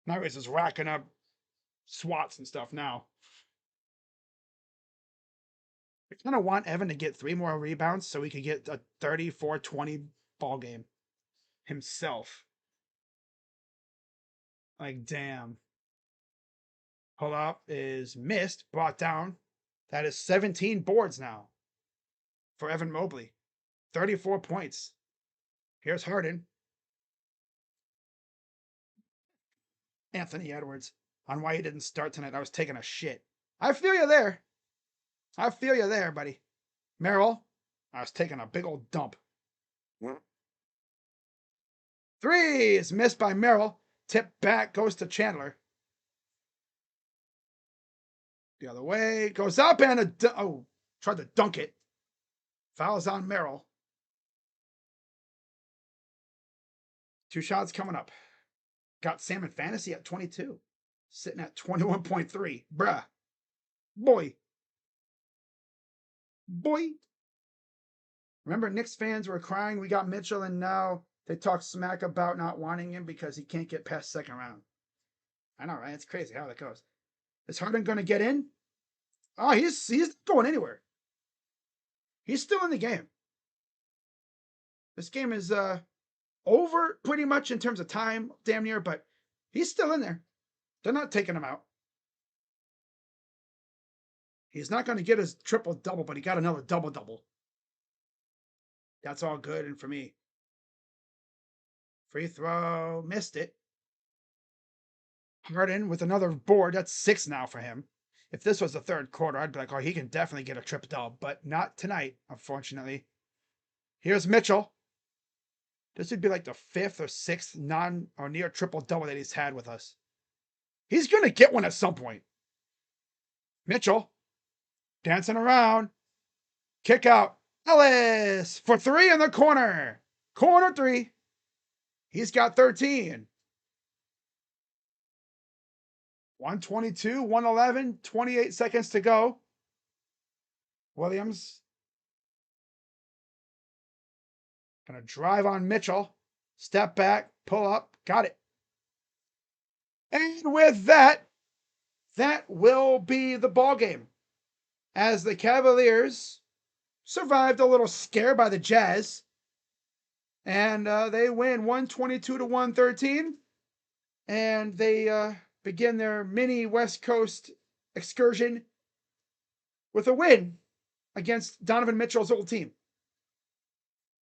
Now he's just racking up swats and stuff now. I kind of want Evan to get 3 more rebounds so he could get a 34-20 ball game himself. Like, damn. Pull up is missed, brought down. That is 17 boards now for Evan Mobley. 34 points. Here's Harden. Anthony Edwards on why he didn't start tonight. I was taking a shit. I feel you there. I feel you there, buddy. Merrill, I was taking a big old dump. 3 is missed by Merrill. Tip back, goes to Chandler. The other way, goes up and tried to dunk it. Fouls on Merrill. 2 shots coming up. Got Sam in fantasy at 22. Sitting at 21.3. Bruh. Boy. Remember, Knicks fans were crying we got Mitchell, and now they talk smack about not wanting him because he can't get past second round. I know, right? It's crazy how that goes. Is Harden going to get in? Oh, he's going anywhere. He's still in the game. This game is over pretty much in terms of time, damn near, but he's still in there. They're not taking him out. He's not going to get his triple-double, but he got another double-double. That's all good, and for me. Free throw, missed it. Harden with another board. That's 6 now for him. If this was the third quarter, I'd be like, oh, he can definitely get a triple-double, but not tonight, unfortunately. Here's Mitchell. This would be like the 5th or 6th non or near triple-double that he's had with us. He's going to get one at some point. Mitchell dancing around. Kick out. Ellis for 3 in the corner. Corner 3. He's got 13. 122, 111, 28 seconds to go. Williams gonna drive on Mitchell. Step back, pull up, got it. And with that, that will be the ball game. As the Cavaliers survived a little scare by the Jazz. And they win 122 to 113. And they begin their mini West Coast excursion with a win against Donovan Mitchell's old team.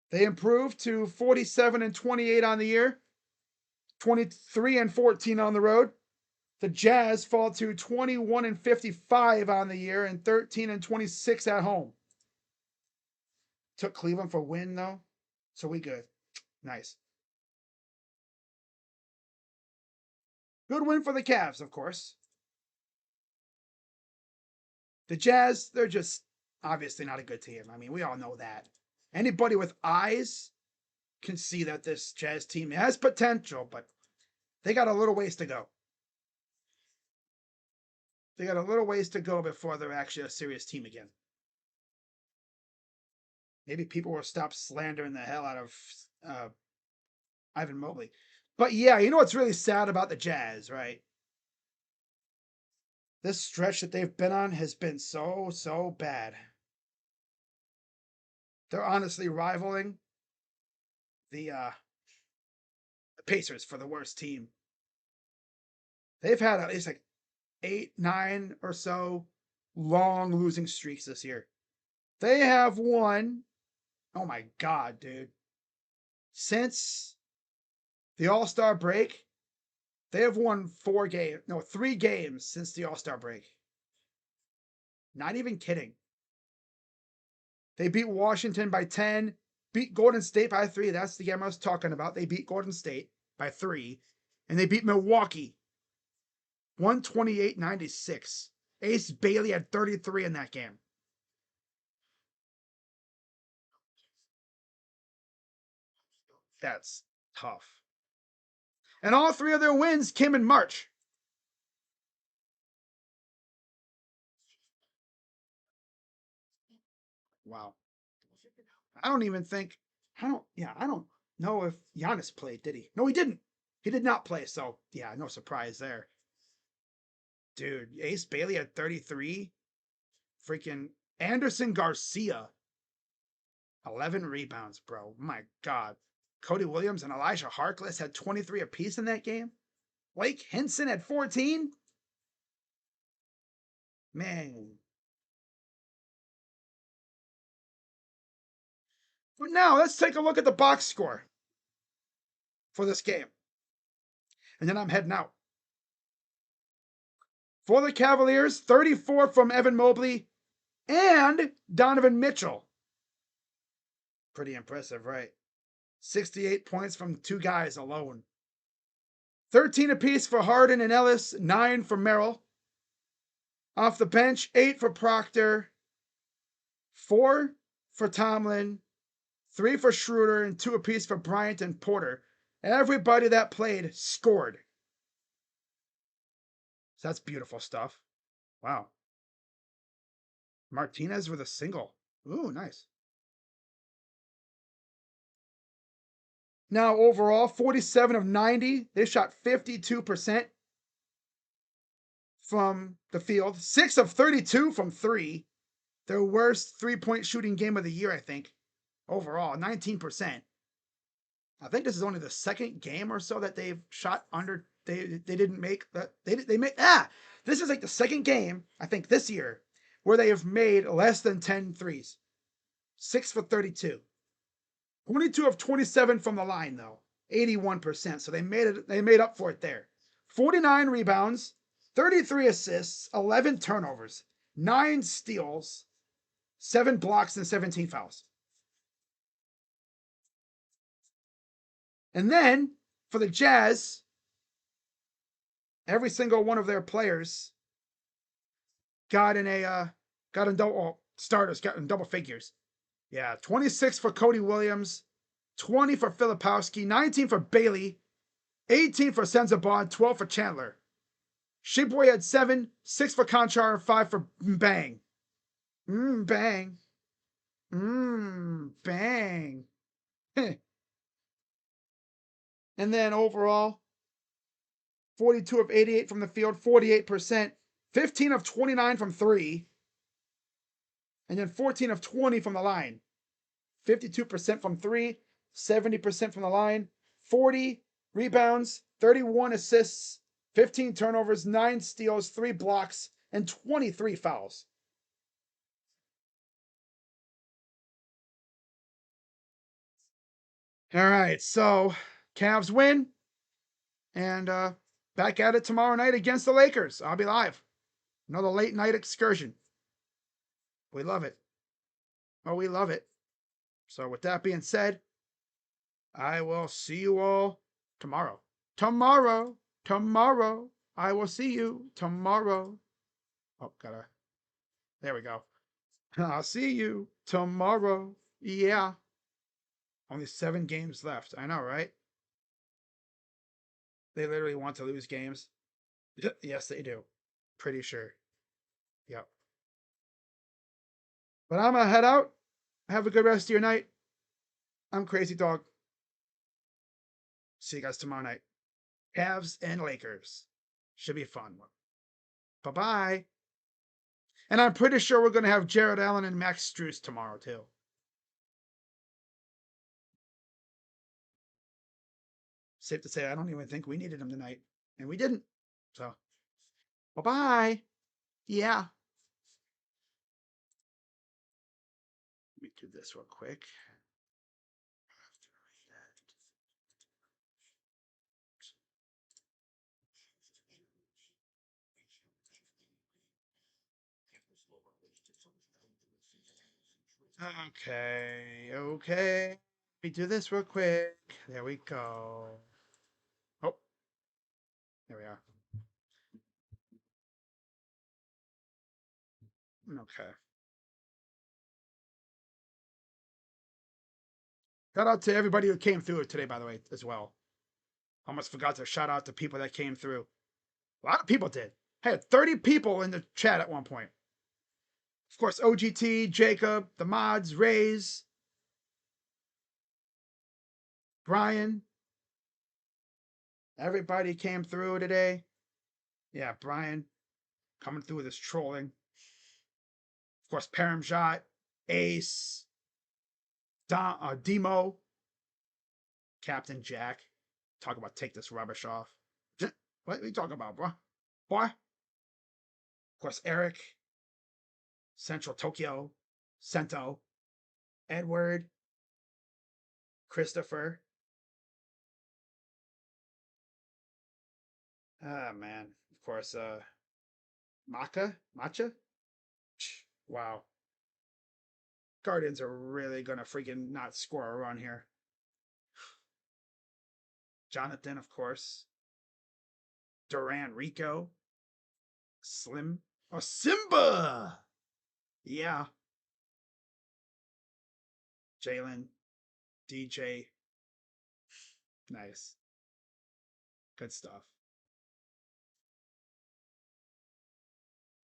They improved to 47-28 on the year, 23-14 on the road. The Jazz fall to 21-55 on the year and 13-26 at home. Took Cleveland for a win though, so we good. Nice. Good win for the Cavs, of course. The Jazz, they're just obviously not a good team. I mean, we all know that. Anybody with eyes can see that this Jazz team has potential, but they got a little ways to go. They got a little ways to go before they're actually a serious team again. Maybe people will stop slandering the hell out of Ivan Mobley. But yeah, you know what's really sad about the Jazz, right? This stretch that they've been on has been so bad. They're honestly rivaling the Pacers for the worst team. They've had at least like 8, 9 or so long losing streaks this year. They have won, oh my God, dude. Since the All-Star break, they have won 3 games since the All-Star break. Not even kidding. They beat Washington by 10, beat Golden State by 3. That's the game I was talking about. They beat Golden State by 3, and they beat Milwaukee 128-96. Ace Bailey had 33 in that game. That's tough. And all 3 of their wins came in March. Wow. I don't know if Giannis played, did he? No, he didn't. He did not play, so yeah, no surprise there. Dude, Ace Bailey had 33. Freaking Anderson Garcia, 11 rebounds, bro. My God. Cody Williams and Elijah Harkless had 23 apiece in that game. Blake Henson had 14. Man. But now let's take a look at the box score for this game. And then I'm heading out. For the Cavaliers, 34 from Evan Mobley and Donovan Mitchell. Pretty impressive, right? 68 points from 2 guys alone. 13 apiece for Harden and Ellis, 9 for Merrill. Off the bench, 8 for Proctor, 4 for Tomlin, 3 for Schroeder, and 2 apiece for Bryant and Porter. Everybody that played scored. So that's beautiful stuff. Wow. Martinez with a single. Ooh, nice. Now, overall, 47 of 90. They shot 52% from the field, 6 of 32 from 3. Their worst 3-point shooting game of the year, I think. Overall, 19%. I think this is only the second game or so that they've shot under. They didn't make that. They made This is like the second game, I think, this year where they have made less than 10 threes. 6 for 32. 22 of 27 from the line, though. 81%. So they made up for it there. 49 rebounds, 33 assists, 11 turnovers, 9 steals, 7 blocks, and 17 fouls. And then for the Jazz, every single one of their players got in double figures. Yeah, 26 for Cody Williams, 20 for Filipowski, 19 for Bailey, 18 for Sensabaugh, 12 for Chandler. Shipboy had 7, 6 for Conchar, 5 for Bang. Bang. Bang. And then overall, 42 of 88 from the field, 48%, 15 of 29 from 3, and then 14 of 20 from the line. 52% from 3, 70% from the line, 40 rebounds, 31 assists, 15 turnovers, 9 steals, 3 blocks, and 23 fouls. All right, so Cavs win, and back at it tomorrow night against the Lakers. I'll be live. Another late night excursion. We love it. Oh, we love it. So with that being said, I will see you all tomorrow. Tomorrow. I will see you tomorrow. Oh, there we go. I'll see you tomorrow. Yeah. Only 7 games left. I know, right? They literally want to lose games. Yes, they do. Pretty sure. Yep. But I'm gonna head out. Have a good rest of your night. I'm Crazy Dog. See you guys tomorrow night. Cavs and Lakers. Should be a fun one. Bye-bye. And I'm pretty sure we're going to have Jared Allen and Max Struess tomorrow, too. Safe to say, I don't even think we needed him tonight. And we didn't. So, bye-bye. Yeah. Let me do this real quick. Okay. Let me do this real quick. There we go. Oh, there we are. Okay. Shout out to everybody who came through today, by the way, as well. Almost forgot to shout out to people that came through. A lot of people did. I had 30 people in the chat at one point. Of course, OGT, Jacob, the mods, Rays, Brian. Everybody came through today. Yeah, Brian coming through with his trolling. Of course, Paramjot, Ace, Demo, Captain Jack. Talk about take this rubbish off. What are you talking about, bro? Boy? Of course, Eric, Central Tokyo, Sento, Edward, Christopher. Ah, man. Of course, Matcha? Wow. Guardians are really gonna freaking not score a run here. Jonathan, of course. Duran Rico. Slim. Oh, Simba! Yeah. Jalen. DJ. Nice. Good stuff.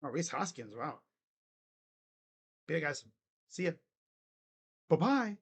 Oh, Reese Hoskins. Wow. Be guys. See ya. Bye-bye.